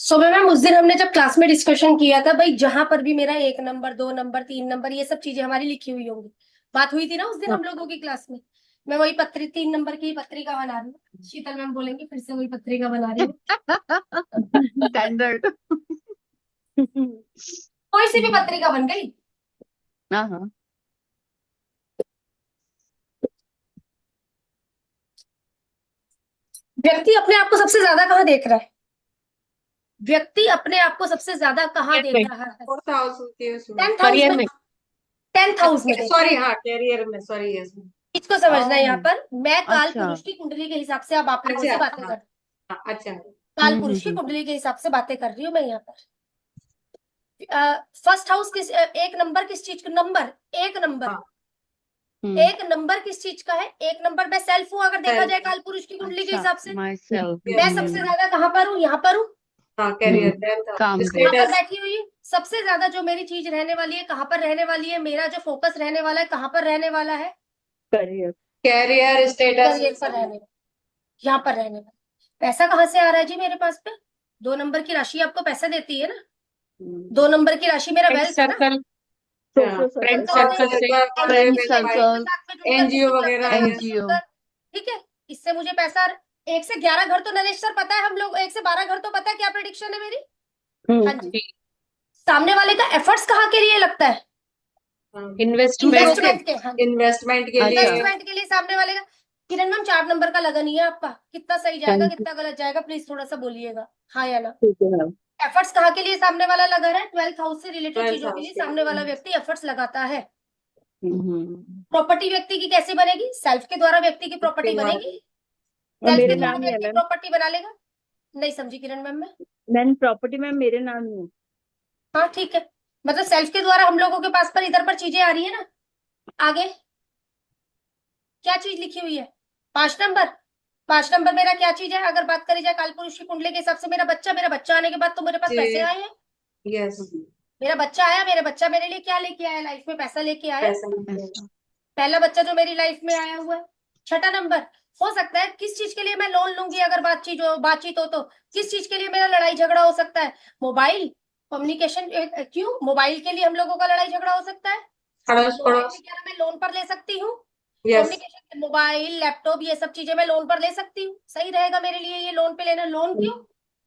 सुबह मैम उस दिन हमने जब क्लास में डिस्कशन किया था भाई, जहां पर भी मेरा 1 नंबर 2 नंबर 3 नंबर ये सब चीजें हमारी लिखी हुई होंगी। बात हुई थी ना उस दिन हाँ, हम लोगों की क्लास में। मैं वही 3 नंबर की पत्रिका बना रही हूँ। शीतल मैम बोलेंगे फिर से वही पत्रिका बना रही हूँ। स्टैंडर्ड। कोई सी भी पत्रिका बन गई। हाँ हाँ। व्यक्ति अपने आप को सबसे ज्यादा कहाँ देख रहा है? व्यक्ति अपने आप को सबसे ज्यादा कहाँ करियर देख में। रहा है? फोर्थ हाउस होती है उसमें। 10th हाउस करियर में। में। 10th हाउस में देख। सॉरी, हाँ, कैरियर में, सॉरी, यस। इसको समझना है यहाँ ओह। पर। मैं काल अच्छा। पुरुष की कुंडली के हिसाब से अब आप लोगों अच्छा, से बातें हाँ, कर। हाँ, अच्छा। काल पुरुष की कुंडली के हिसाब से बातें कर रही हूँ मैं यहाँ पर। फर्स्ट हाउस किस 1 नंबर किस चीज का नंबर? 1 नंबर। हाँ, 1 नंबर किस चीज का है? 1 नंबर मैं सेल्फ हूँ अगर देखा जाए सेल्फ। काल पुरुष की कुंडली के अच्छा, हिसाब से। My self. मैं सबसे ज्यादा कहाँ पर हूँ? यहाँ पर हूँ। हाँ, कैरियर, टेंथ काम हाउस, पे। यहाँ पर स्टेटस। बैठी हुई हूँ। सबसे ज्यादा जो मेरी चीज रहने वाली है कहाँ पर रहने वाली है? मेरा जो फोकस रहने वाला है कहाँ पर रहने वाला है? करियर। कैरियर, स्टेटस, ये करियर पर सब रहने में। वाला। यहाँ पर रहने वाला। पैसा कहाँ से आ रहा है जी मेरे पास पे? 2 नंबर की राशि आपको पैसा देती है ना। 2 नंबर की राशि मेरा फ्रेंड वेल्थ है ना। सर्कल। हाँ, सोशल सर्कल, फ्रेंड तो अब सर्कल सोशल देता से। है, एनजीओ पढ़े फ्रेंड लिखे के भाई। सर्कल। साथ में जुड़कर, एनजीओ किसी क्लब के वगैरह, साथ ये में सब। एनजीओ। जुड़कर। ठीक है। इससे मुझे पैसा। 1 से 11 घर तो नरेश सर पता है हम लोग, 1 से 12 घर तो पता है क्या प्रेडिक्शन है मेरी? हाँ जी। जी। सामने वाले का एफर्ट्स कहाँ के लिए लगता है? दूसरों के। इन्वेस्टमेंट के, हाँ जी। इन्वेस्टमेंट के अच्छा। लिए। इन्वेस्टमेंट के लिए सामने वाले का। किरण मैम 4 नंबर का लगन ही है आपका, कितना सही जाएगा थैंक यू। कितना गलत जाएगा प्लीज थोड़ा सा बोलिएगा, हाँ या ना। ठीक है मैम। एफर्ट्स कहाँ के लिए सामने वाला लगा रहा है? 12th हाउस से रिलेटेड ट्वेल्थ चीजों के हाउस लिए के सामने वाला लिए। व्यक्ति एफर्ट्स लगाता है। हम्म। प्रॉपर्टी व्यक्ति की कैसे बनेगी? सेल्फ के द्वारा व्यक्ति की उसके प्रॉपर्टी द्वारा। बनेगी। और सेल्फ के मेरे द्वारा नाम ही है व्यक्ति मैम। प्रॉपर्टी बना लेगा। नहीं समझी किरण मैम मैं। मैम प्रॉपर्टी मैम मेरे नाम ही है। हाँ ठीक है। मतलब सेल्फ के द्वारा हम लोगों के पास पर इधर पर चीजें आ रही है ना। आगे क्या चीज लिखी हुई है? 5 नंबर। 5 नंबर मेरा क्या चीज है अगर बात करी जाए कालपुरुष की कुंडली के हिसाब से? मेरा बच्चा आने के बाद तो मेरे पास पैसे आए हैं। यस। मेरा बच्चा आया, मेरा बच्चा मेरे लिए क्या लेके आया? लाइफ में पैसा लेके आया। पैसा मिलता है। ऐसा। पहला बच्चा जो मेरी लाइफ में आया हुआ है। 6 नंबर। हो सकता है किस चीज के लिए मैं लोन लूंगी अगर बातचीत हो तो। किस चीज के लिए मेरा लड़ाई झगड़ा हो सकता है? मोबाइल। कम्युनिकेशन। क्यों मोबाइल के लिए हम लोगों का लड़ाई झगड़ा हो सकता है? अड़ोस मोबाइल पड़ोस। वगैरह मैं लोन पर ले सकती हूँ। यस। कम्युनिकेशन मोबाइल लैपटॉप ये सब चीजें मैं लोन पर ले सकती हूँ, सही रहेगा मेरे लिए ये लोन पे लेना। लोन क्यों?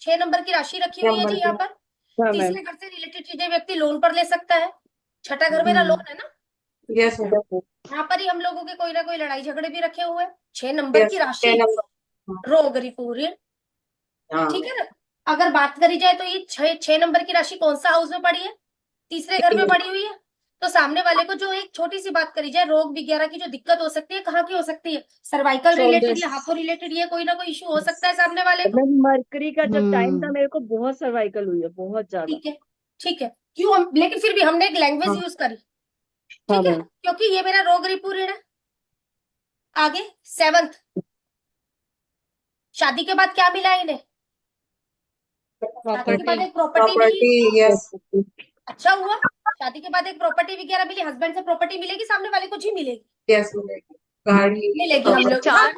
6 नंबर की राशि रखी हुई है जी नंबर यहाँ के। पर। हाँ मैम। तीसरे घर से रिलेटेड चीजें व्यक्ति लोन पर ले सकता है। छठा घर मेरा लोन है ना। Yes ma'am. यहाँ पर ही हम लोगों के कोई ना कोई लड़ाई झगड़े भी रखे हुए हैं। 6 नंबर की यस, राशि। 10 नंबर। रोग रिपूरी। ठीक हाँ। है ना। अगर बात करी जाए तो ये 6 नंबर की राशि कौन सा हाउस में पड़ी है? तीसरे घर में पड़ी हुई है। तो सामने वाले को जो एक छोटी सी बात करी जाए, रोग वगैरह की जो दिक्कत हो सकती है कहाँ की हो सकती है? Cervical related shoulders. या हाथों रिलेटेड, ये कोई ना कोई इशू हो सकता है सामने वाले को। मैम मरकरी का जब टाइम था मेरे को बहुत सर्वाइकल हुई है, बहुत ज्यादा। ठीक है। ठीक है। क्यों हम, लेकिन फिर भी हमने एक लैंग्वेज हाँ, यूज करी। हाँ ठीक है मैम। क्योंकि ये मेरा रोग रिपूर्ण है। आगे 7th। शादी के बाद क्या मिला इन्हें? शादी के प्रॉपर्टी। बाद एक प्रॉपर्टी मिली। Property, yes. अच्छा हुआ। शादी के बाद एक प्रॉपर्टी वगैरह मिली, हस्बैंड से प्रॉपर्टी मिलेगी, सामने वाले को जी मिलेगी। यस, मिलेगी। गाड़ी। मिलेगी हम ये लोग, हाँ। चार।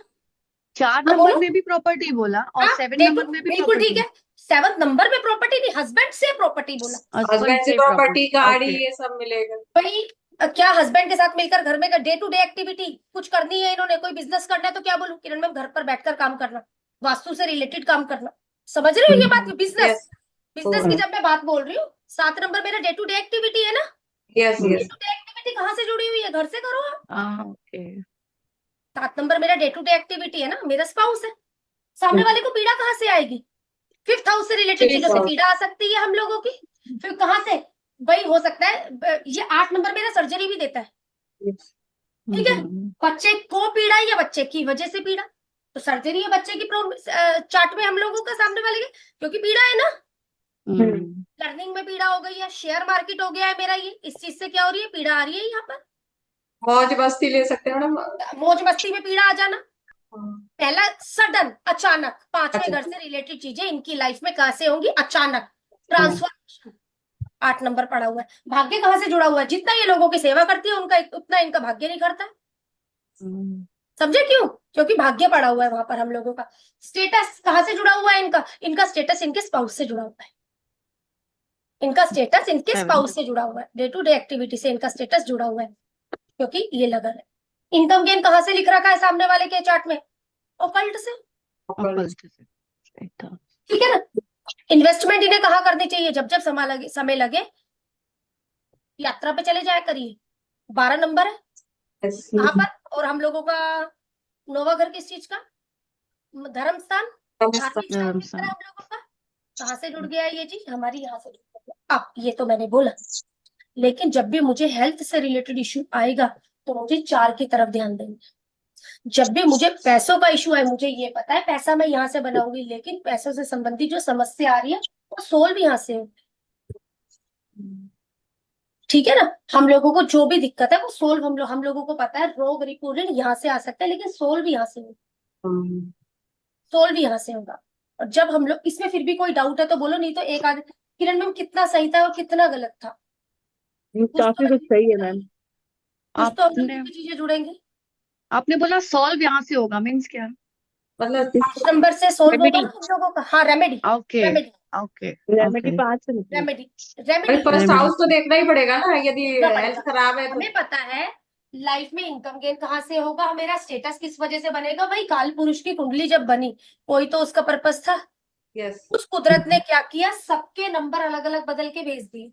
चार हाँ नंबर बोलो। में भी प्रॉपर्टी बोला और हाँ 7 नंबर देखो में भी बिल्कुल ठीक प्रॉपर्टी। है। 7th नंबर में प्रॉपर्टी नहीं, हस्बैंड से प्रॉपर्टी बोला। हस्बैंड हस्बैंड से से प्रॉपर्टी, प्रॉपर्टी, गाड़ी, ओके। ये सब मिलेगा। भाई क्या हस्बैंड के साथ मिलकर घर में डे टू डे एक्टिविटी कुछ करनी है इन्होंने, कोई बिजनेस करना है तो क्या बोलूं किरण मैम? घर पर बैठकर काम करना। वास्तु से रिलेटेड काम करना। समझ रहे हो ये बात? बिजनेस। यस। बिजनेस की जब मैं बात बोल रही हूँ, 7 नंबर मेरा डे टू डे एक्टिविटी है ना। Yes, day yes. To day activity कहाँ से जुड़ी हुई है? घर से करो आप। ओके। 7 नंबर मेरा डे टू डे एक्टिविटी है ना, मेरा स्पाउस है। सामने वाले को पीड़ा कहाँ से आएगी? 5th हाउस से रिलेटेड चीजों से पीड़ा आ सकती है हम लोगों की। फिर कहाँ से? भाई हो सकता है ये 8 नंबर मेरा सर्जरी भी देता है। ठीक है। बच्चे को पीड़ा या बच्चे की वजह से पीड़ा, तो सर्जरी है बच्चे की चार्ट में हम लोगों का सामने वाले की, क्योंकि पीड़ा है ना। लर्निंग में पीड़ा हो गई है, शेयर मार्केट हो गया है मेरा, ये इस चीज से क्या हो रही है? पीड़ा आ रही है यहाँ पर। मौज मस्ती ले सकते हैं मैडम। मौज मस्ती में पीड़ा आ जाना। हाँ, पहला सडन अचानक, 5वें अच्छा। घर से रिलेटेड चीजें इनकी लाइफ में कैसे होंगी? अचानक ट्रांसफॉर्मेशन। 8 नंबर पड़ा हुआ है। भाग्य कहाँ से जुड़ा हुआ है? जितना ये लोगों की सेवा करती है उनका उतना इनका भाग्य नहीं करता है। समझे क्यों? क्योंकि भाग्य पड़ा हुआ है वहां पर हम लोगों का। स्टेटस कहाँ से जुड़ा हुआ है इनका? इनका स्टेटस इनके स्पाउस से जुड़ा हुआ है। इनका स्टेटस इनके 7 स्पाउस से जुड़ा हुआ है, डे टू डे एक्टिविटी से इनका स्टेटस जुड़ा हुआ है, क्योंकि ये लगन है। इनकम गेन कहाँ से लिख रखा है सामने वाले के चार्ट में? ऑकल्ट से। ऑकल्ट से। था। ठीक है ना? इन्वेस्टमेंट इन्हें कहाँ करनी चाहिए? जब जब समय लगे यात्रा पे चले जाया करिए। 12 नंबर है Yes. कहाँ पर? और हम लोगों का नोवा घर किस चीज का? धर्म स्थान। नमस्कार। धार्मिक स्थान किस तरह हम लोगों का? कहाँ से जुड़ गया है ये चीज? हमारी यहाँ से जुड़ गया। अब ये तो मैंने बोला, लेकिन जब भी मुझे हेल्थ से रिलेटेड इश्यू आएगा तो मुझे 4 की तरफ ध्यान देंगे। जब भी मुझे पैसों का इशू है, मुझे ये पता है पैसा मैं यहाँ से बनाऊंगी, लेकिन पैसों से संबंधित जो समस्या आ रही है वो सोल्व यहाँ से होगी। ठीक है ना? हम लोगों को जो भी दिक्कत है वो सोल्व हम लोगों को पता है। रोग रिपूरण यहाँ से आ सकता है, लेकिन सोल्व यहाँ से होगा। हम्म, सोल्व यहाँ से होगा। और जब हम लोग इसमें फिर भी कोई डाउट है तो बोलो, नहीं तो एक आध किरण मैम कितना सही था और कितना गलत था? काफी कुछ सही है मैम। कुछ तो हम लोग आपने की चीजें जुड़ेंगी। आपने बोला सॉल्व यहाँ से होगा मीन्स क्या? मतलब 5 नंबर से सोल्व होगा रेमेडी। ना हम लोगों का। हाँ, remedy. Okay remedy okay remedy okay 5 से निकली। रेमेडी भाई रेमेडी फर्स्ट रेमेडी। हाउस तो देखना ही पड़ेगा ना, यदि देखना हेल्थ पड़ेगा। खराब है तो। हमें पता है लाइफ में इनकम गेन कहाँ से होगा, मेरा स्टेटस किस वजह से बनेगा। भाई काल पुरुष की कुंडली जब बनी, कोई तो उसका पर्पस था। यस। उस कुदरत ने क्या किया, सबके नंबर अलग अलग बदल के भेज दिए।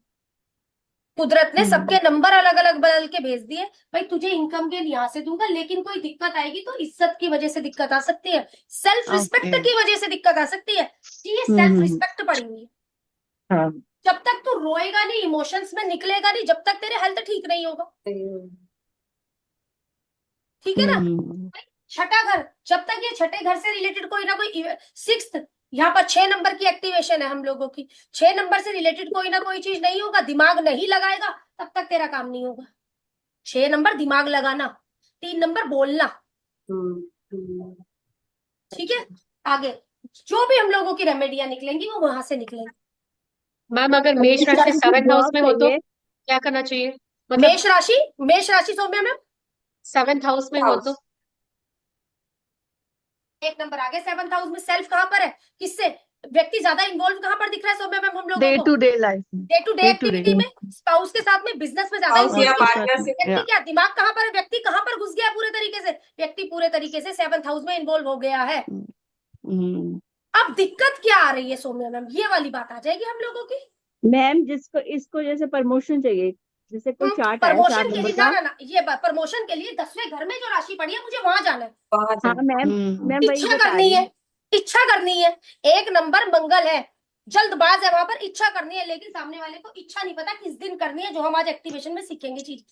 कुदरत ने सबके नंबर अलग अलग बदल के भेज दिए। भाई तुझे इनकम गेन यहाँ से दूंगा, लेकिन कोई दिक्कत आएगी तो इज्जत की वजह से दिक्कत आ सकती है, सेल्फ रिस्पेक्ट Okay. की वजह से दिक्कत आ सकती है। ये सेल्फ रिस्पेक्ट पड़ी हुई है। हाँ जब तक तू रोएगा नहीं, इमोशंस में निकलेगा नहीं, जब तक तेरे हेल्थ ठीक नहीं होगा। ठीक है ना? छठा घर, जब तक ये छठे घर से रिलेटेड कोई ना कोई 6th, यहाँ पर 6 नंबर की एक्टिवेशन है हम लोगों की। 6 नंबर से रिलेटेड कोई ना कोई चीज नहीं होगा, दिमाग नहीं लगाएगा तब तक तेरा काम नहीं होगा। 6 नंबर दिमाग लगाना, 3 नंबर बोलना। ठीक है? आगे जो भी हम लोगों की रेमेडियां निकलेंगी वो वहां से निकलेंगी। मैम अगर मेष राशि 7th हाउस में हो तो चाहिए। क्या करना चाहिए? मतलब मेष राशि सौम्या मैम 7th हाउस में हो तो 1 नंबर आगे। 7th हाउस में सेल्फ कहाँ पर है? किससे व्यक्ति ज्यादा इन्वॉल्व कहाँ पर दिख रहा है सौम्या मैम हम डे लोगों को? टू डे लाइफ में। Day to day Day to day. Activity में, स्पाउस के साथ में, बिजनेस में ज्यादा Spouse या involved है। partnership, व्यक्ति yeah. क्या दिमाग कहाँ पर है? व्यक्ति कहाँ पर घुस गया है पूरे तरीके से? व्यक्ति पूरे तरीके से 7th हाउस में इन्वॉल्व हो गया है। हम्म, अब दिक्कत क्या आ रही है सौम्या मैम? ये वाली बात आ जाएगी हम लोगों की। मैम जिसको इसको जैसे प्रमोशन चाहिए, जैसे कोई चार्ट है 4 प्रमोशन के नंबर लिए का। ना ये प्रमोशन के लिए 10वें घर में जो राशि पड़ी है मुझे वहां जाना है। हाँ मैम, मैम वही इच्छा बता करनी रही है, हूँ। इच्छा करनी है। 1 नंबर मंगल है, जल्दबाज है वहां पर, इच्छा करनी है, लेकिन सामने वाले को इच्छा नहीं पता किस दिन करनी है, जो हम आज एक्टिवेशन में सीखेंगे चीज।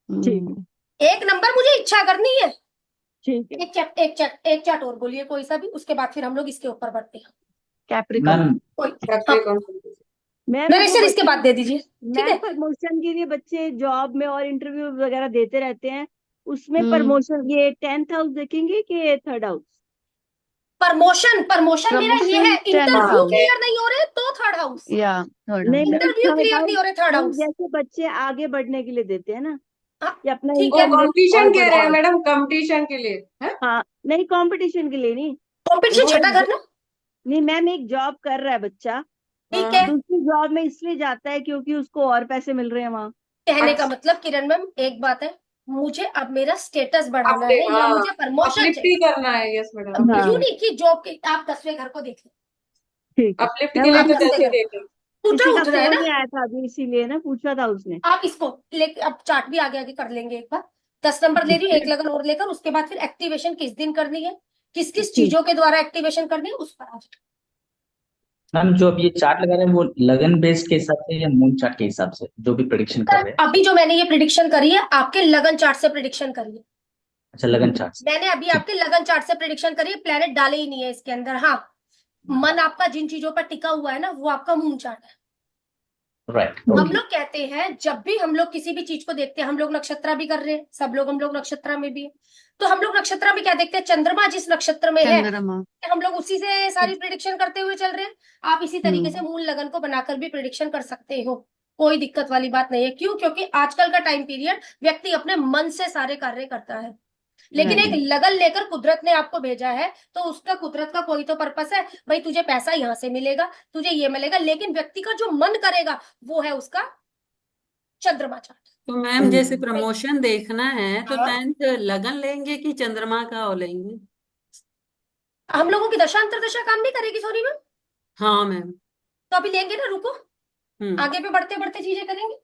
ठीक 1 नंबर मुझे इच्छा करनी है। ठीक है। एक चार्ट और बोलिए कोई सा भी, उसके बाद फिर हम लोग इसके ऊपर बढ़ते हैं। कैप्रिकॉर्न। मैम कोई Capricorn। मैम नरेश्वर इसके बाद दे दीजिए। ठीक है? मैम प्रमोशन के लिए बच्चे जॉब में और इंटरव्यू वगैरह देते रहते हैं, उसमें हम्म। प्रमोशन ये 10th हाउस देखेंगे कि 3rd हाउस? प्रमोशन मेरा ये है, 10th इंटरव्यू house. क्लियर नहीं हो रहे तो 3rd हाउस, या थर्ड नहीं ma'am interview 3rd clear house नहीं हो रहे 3rd हाउस। जैसे बच्चे आगे बढ़ने के लिए देते हैं ना, हाँ, कि अपना ठीक वो है। income कंपटीशन और कह रहे हैं बढ़ाओ। मैडम, कंपटीशन के लिए है? हाँ नहीं, कंपटीशन के लिए नहीं। कॉम्पिटिशन छठा घर ना। नहीं मैम, एक जॉब कर रहा है बच्चा, ठीक है, दूसरी जॉब में इसलिए जाता है क्योंकि उसको और पैसे मिल रहे हैं वहाँ। कहने का अच्छा। मतलब किरण मैम एक बात है, मुझे अब मेरा स्टेटस बढ़ाना अपने- है या हाँ, मुझे प्रमोशन अपलिफ्ट चाहिए। ही करना है। यस मैडम, अब हाँ। यूं नहीं कि जॉब के आप 10वें घर को देख लें, ठीक है अपलिफ्ट मैम, के लिए आप तो कैसे जैसे करें? देख रहे हैं। उठा किसी का उठ रहा है फोन ना। नहीं आया था अभी, इसीलिए ना पूछा था उसने। आप इसको लेके अब चार्ट भी आगे आगे कर लेंगे एक बार। 10 नंबर ले रही हूँ, एक लगन और लेकर, उसके बाद फिर एक्टिवेशन किस दिन करनी है, किस किस ठीक। चीजों के द्वारा एक्टिवेशन करनी है, उस पर आ जाए। मैम जो अब ये चार्ट लगा रहे हैं वो लगन बेस के हिसाब से या मून चार्ट के हिसाब से जो भी प्रेडिक्शन कर रहे हैं? अभी जो मैंने ये प्रिडिक्शन करी है आपके लगन चार्ट से प्रिडिक्शन करी है। अच्छा, लगन चार्ट से। मैंने अभी आपके लगन चार्ट से प्रिडिक्शन करी है, प्लेनेट डाले ही नहीं है इसके अंदर। हाँ, मन आपका जिन चीजों पर टिका हुआ है ना, वो आपका मून चार्ट है। राइट, हम ओके। लोग कहते हैं जब भी हम लोग किसी भी चीज को देखते हैं, हम लोग नक्षत्र भी कर रहे हैं, सब लोग हम लोग नक्षत्र में भी है, तो हम लोग नक्षत्र में क्या देखते हैं, चंद्रमा जिस नक्षत्र में है चंद्रमा। हम लोग उसी से सारी प्रिडिक्शन करते हुए चल रहे हैं। आप इसी तरीके से मूल लगन को बनाकर भी प्रिडिक्शन कर सकते हो, कोई दिक्कत वाली बात नहीं है। क्यों? क्योंकि आजकल का टाइम पीरियड व्यक्ति अपने मन से सारे कार्य करता है। लेकिन एक Right. लगन लेकर कुदरत ने आपको भेजा है, तो उसका कुदरत का कोई तो पर्पस है, भाई तुझे पैसा यहाँ से मिलेगा, तुझे ये मिलेगा, लेकिन व्यक्ति का जो मन करेगा वो है उसका चंद्रमा चार्ट। तो मैम जैसे प्रमोशन देखना है तो हाँ। 10th लगन लेंगे कि चंद्रमा का वो लेंगे? हम लोगों की दशा अंतरदशा काम नहीं करेगी सोनी मैम, हाँ मैम। तो अभी लेंगे ना, रुको, हम्म। आगे पे बढ़ते बढ़ते चीजें करेंगे।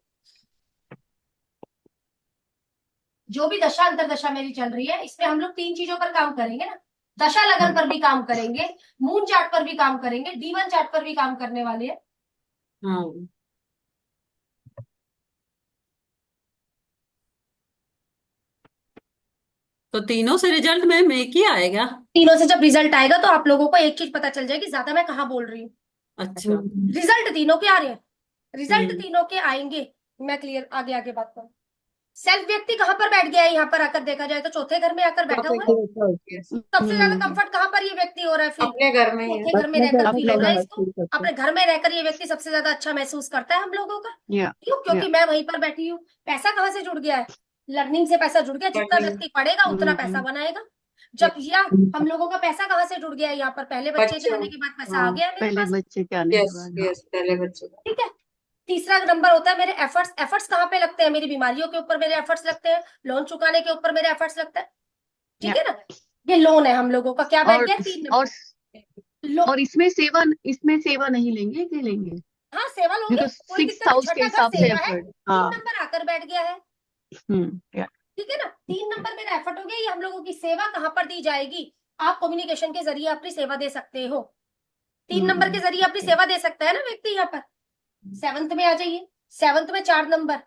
जो भी दशा अंतरदशा मेरी चल रही है, इसमें हम लोग 3 चीजों पर काम करेंगे ना, दशा लगन पर भी काम करेंगे, मून चार्ट पर भी काम करेंगे, D1 चार्ट पर भी काम करने वाले हैं। हाँ। तो तीनों से रिजल्ट मैम एक ही आएगा? तीनों से जब रिजल्ट आएगा तो आप लोगों को एक चीज पता चल जाएगी, ज्यादा मैं कहाँ बोल रही हूँ। अच्छा। रिजल्ट तीनों के आ रहे हैं, रिजल्ट हम्म। तीनों के आएंगे। मैं क्लियर आगे आगे बात करूँ। सेल्फ व्यक्ति कहाँ पर बैठ गया है, यहाँ पर आकर देखा जाए तो चौथे घर में आकर बैठा हुआ है। Yes. सबसे ज्यादा कंफर्ट कहाँ पर ये व्यक्ति हो रहा है फील? अपने घर में ही है। अपने घर में रहकर फील हो रहा है इसको। अपने अपने घर में रहकर ये व्यक्ति सबसे ज्यादा अच्छा महसूस करता है हम लोगों का। Yeah. क्यों? क्योंकि मैं वहीं पर बैठी हूँ। पैसा कहाँ से जुड़ गया है? लर्निंग से पैसा जुड़ गया। जितना Learning. व्यक्ति पढ़ेगा उतना पैसा बनाएगा। जब या हम लोगों का पैसा कहाँ से जुड़ गया है? यहाँ पर पहले बच्चे के बच्चों। आने के बाद पैसा हाँ। आ गया है मेरे पहले पास। बच्चे के आने के यस बाद, हाँ. यस, पहले बच्चों का। ठीक है। तीसरा नंबर होता है मेरे एफर्ट्स। एफर्ट्स कहाँ पे लगते हैं? मेरी बीमारियों के ऊपर मेरे एफर्ट्स लगते हैं, लोन चुकाने के ऊपर मेरे एफर्ट्स लगते हैं। ठीक है ना? ये लोन है हम लोगों का। क्या बैठ और गया? 3 और नंबर। और इसमें सेवा नहीं लेंगे कि लेंगे? हाँ, सेवा लोगे, बिकॉज कोई 6th दिक्कत नहीं। हाउस के छठा घर हिसाब से सेवा है, एफर्ट. 3 हाँ. नंबर आकर बैठ गया है। या. ठीक है ना? 3 नंबर मेरा एफर्ट हो गया। ये हम लोगों की सेवा कहाँ पर दी जाएगी? आप कम्युनिकेशन के जरिए अपनी सेवा दे सकते हो। 3 नंबर के जरिए अपनी सेवा दे सकता है ना व्यक्ति। यहाँ पर 7th में आ जाइए। 7th में 4 नंबर।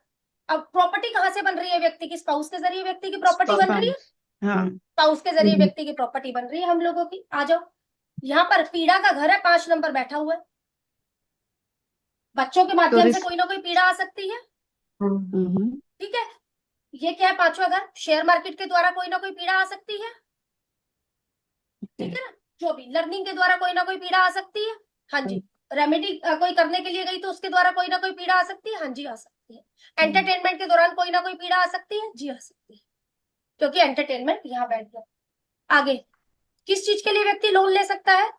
अब प्रॉपर्टी कहाँ से बन रही है व्यक्ति की? स्पाउस के जरिए व्यक्ति की प्रॉपर्टी बन रही है। हाँ. स्पाउस के जरिए व्यक्ति की प्रॉपर्टी बन रही है हम लोगों की। आ जाओ, यहाँ पर पीड़ा का घर है, 5 नंबर बैठा हुआ है। बच्चों के माध्यम से कोई ना कोई पीड़ा आ सकती है। हम्म. ठीक है। ये क्या है? 5वां घर। शेयर मार्केट के द्वारा कोई ना कोई पीड़ा आ सकती है। ठीक है ना? जो भी लर्निंग के द्वारा कोई ना कोई पीड़ा आ सकती है। हाँ जी। रेमेडी कोई करने के लिए गई तो उसके द्वारा कोई ना कोई पीड़ा आ सकती है। हाँ जी, आ सकती है। एंटरटेनमेंट के दौरान कोई ना कोई पीड़ा आ सकती है। जी, आ सकती है, क्योंकि एंटरटेनमेंट यहाँ बैठ गया। आगे किस चीज के लिए व्यक्ति लोन ले सकता है?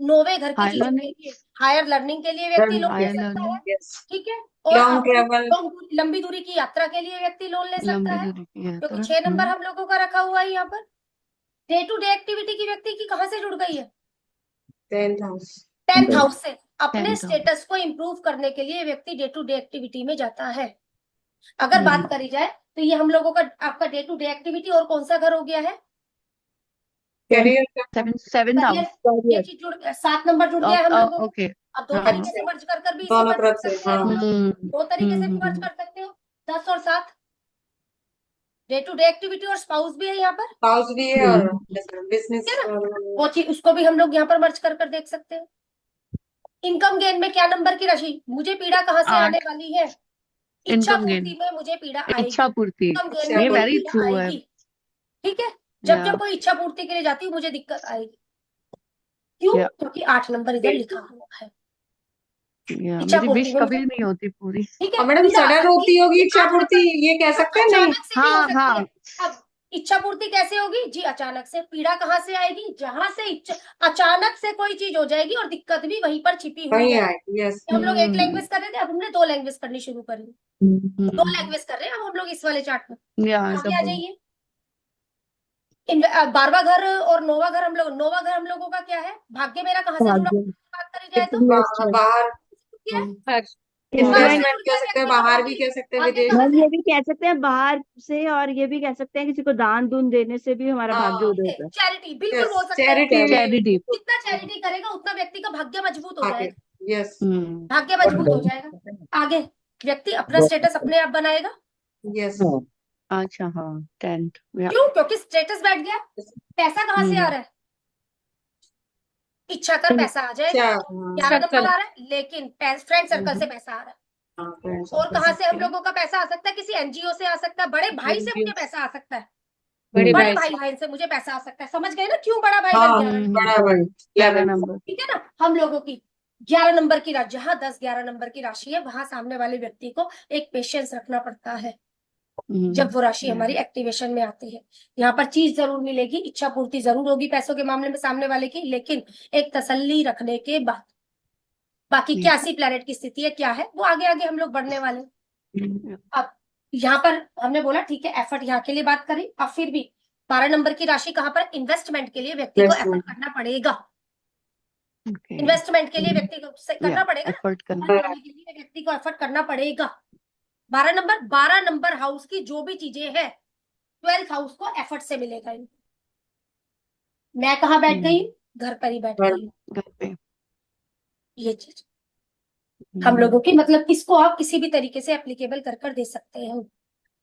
9वें घर की Higher चीजों के learning? लिए, हायर लर्निंग के लिए व्यक्ति लोन ले Higher सकता है। learning. Yes. ठीक है। और Long travel. लंबी दूरी की यात्रा के लिए व्यक्ति लोन ले सकता लंबी है, दूरी की क्योंकि यात्रा. 6 नंबर हम लोगों का रखा हुआ है यहाँ पर। डे टू डे एक्टिविटी की व्यक्ति की कहाँ से जुड़ गई है? 10th house. 10th हाउस से। अपने 10th स्टेटस को इम्प्रूव करने के लिए व्यक्ति डे टू डे एक्टिविटी में जाता है। अगर बात करी जाए तो ये हम लोगों का आपका डे टू डे एक्टिविटी। और कौन सा घर हो गया है? Career का। 7th house. करियर। ये चीज जुड़ 7 नंबर जुड़ गया है हम लोगों को। Okay. अब 2 हाँ. तरीके से मर्ज कर भी इसे दोनों मर्ज कर तरफ से, सकते हैं। हाँ। 2 तरीके से भी मर्ज कर सकते हो। 10 और 7 डे टू डे एक्टिविटी और स्पाउस भी है यहाँ पर। House भी है और बिजनेस। ठीक है ना? वो चीज उसको भी हम लोग यहाँ पर मर्ज कर देख सकते हैं। इनकम गेन में क्या नंबर की राशि? मुझे पीड़ा कहाँ से 8. आने वाली है? इच्छा इनकम पूर्ति गेन. में मुझे पीड़ा आएगी। इच्छा पूर्ति. इनकम गेन ये में मुझे very पीड़ा true है. आएगी। ठीक है। जब Yeah. जब कोई इच्छा पूर्ति के लिए जाती हूँ मुझे दिक्कत आएगी। क्यों? Yeah. क्योंकि 8 नंबर इधर लिखा हुआ है। Yeah. इच्छा मेरी पूर्ति विश में कभी मुझे- नहीं होती पूरी. ठीक और है। मैडम पीड़ा आ सडन सकती होती है। होगी इच्छा 8 पूर्ति, नंबर ये कह सकते हैं नहीं? अचानक से भी हो हाँ, सकती हाँ. है। अब इच्छा पूर्ति कैसे होगी? जी, अचानक से। पीड़ा कहाँ से आएगी? जहां से इच्छा, अचानक से कोई चीज हो जाएगी और दिक्कत भी वहीं पर छिपी हुई वही है। आए। यस। हम लोग एक लैंग्वेज कर रहे थे, अब हमने 2 लैंग्वेज करनी शुरू करी। 2 लैंग्वेज कर रहे हैं अब हम लोग इस वाले चार्ट में। Yeah. आगे आ जाइए। 12वां घर और 9वां घर हम लोग, 9वां घर हम लोगों का क्या है? भाग्य मेरा कहाँ से जुड़ा? बात करी जाए तो बाहर क्या? इन्वेस्टमेंट कह सकते हैं, बाहर भी कह सकते हैं, आगे विदेश। कहाँ हम ये भी कह सकते हैं बाहर से, और ये भी कह सकते हैं किसी को दान दून देने से भी हमारा हाँ, भाग्य उदय होता है। चैरिटी बिल्कुल Yes, बोल सकते हैं। charity भी। Charity. जितना चैरिटी करेगा उतना व्यक्ति का भाग्य मजबूत हो आगे। जाएगा। यस। भाग्य मजबूत हो जाएगा। आगे व्यक्ति अपना स्टेटस अपने आप बनाएगा। यस। अच्छा. हाँ. 10th. Yeah. क्यों? क्योंकि स्टेटस बैठ गया। पैसा कहाँ से आ रहा है? इच्छा कर पैसा आ जाएगा। क्या? 11 नंबर आ रहा है, लेकिन फ्रेंड सर्कल से पैसा आ रहा है। और कहाँ से हम लोगों का पैसा आ सकता है? किसी एनजीओ से आ सकता है। बड़े भाई से मुझे पैसा आ सकता है। बड़े बड़े भाई भाई से मुझे पैसा आ सकता है। समझ गए ना क्यों बड़ा भाई हाँ, बन गया? बड़ा भाई। 11 नंबर. ठीक है ना? हम लोगों की 11 नंबर की राशि, जहां 10-11 नंबर की राशि है वहां सामने वाले व्यक्ति को एक पेशेंस रखना पड़ता है। जब वो राशि yeah. हमारी एक्टिवेशन में आती है। यहाँ पर चीज जरूर मिलेगी, इच्छा पूर्ति जरूर होगी पैसों के मामले में सामने वाले की, लेकिन एक तसल्ली रखने के बाद। बाकी Yeah. 81 प्लैनेट की स्थिति है, क्या है वो आगे आगे हम लोग बढ़ने वाले हैं। Yeah. अब यहाँ पर हमने बोला ठीक है, एफर्ट यहाँ के लिए बात करी। अब फिर भी 12 नंबर की राशि कहाँ पर, इन्वेस्टमेंट के लिए व्यक्ति को एफर्ट करना पड़ेगा। Okay. इन्वेस्टमेंट के लिए व्यक्ति को करना Yeah. पड़ेगा ना, Effort करना एफर्ट करने के लिए व्यक्ति को एफर्ट करना पड़ेगा। 12 नंबर हाउस की जो भी चीजें हैं 12th हाउस को एफर्ट से मिलेगा इनको। मैं कहाँ बैठ गई, घर पर ही बैठ गई हूँ। घर पे। ये चीज हम लोगों की, मतलब इसको आप किसी भी तरीके से एप्लीकेबल कर दे सकते हैं।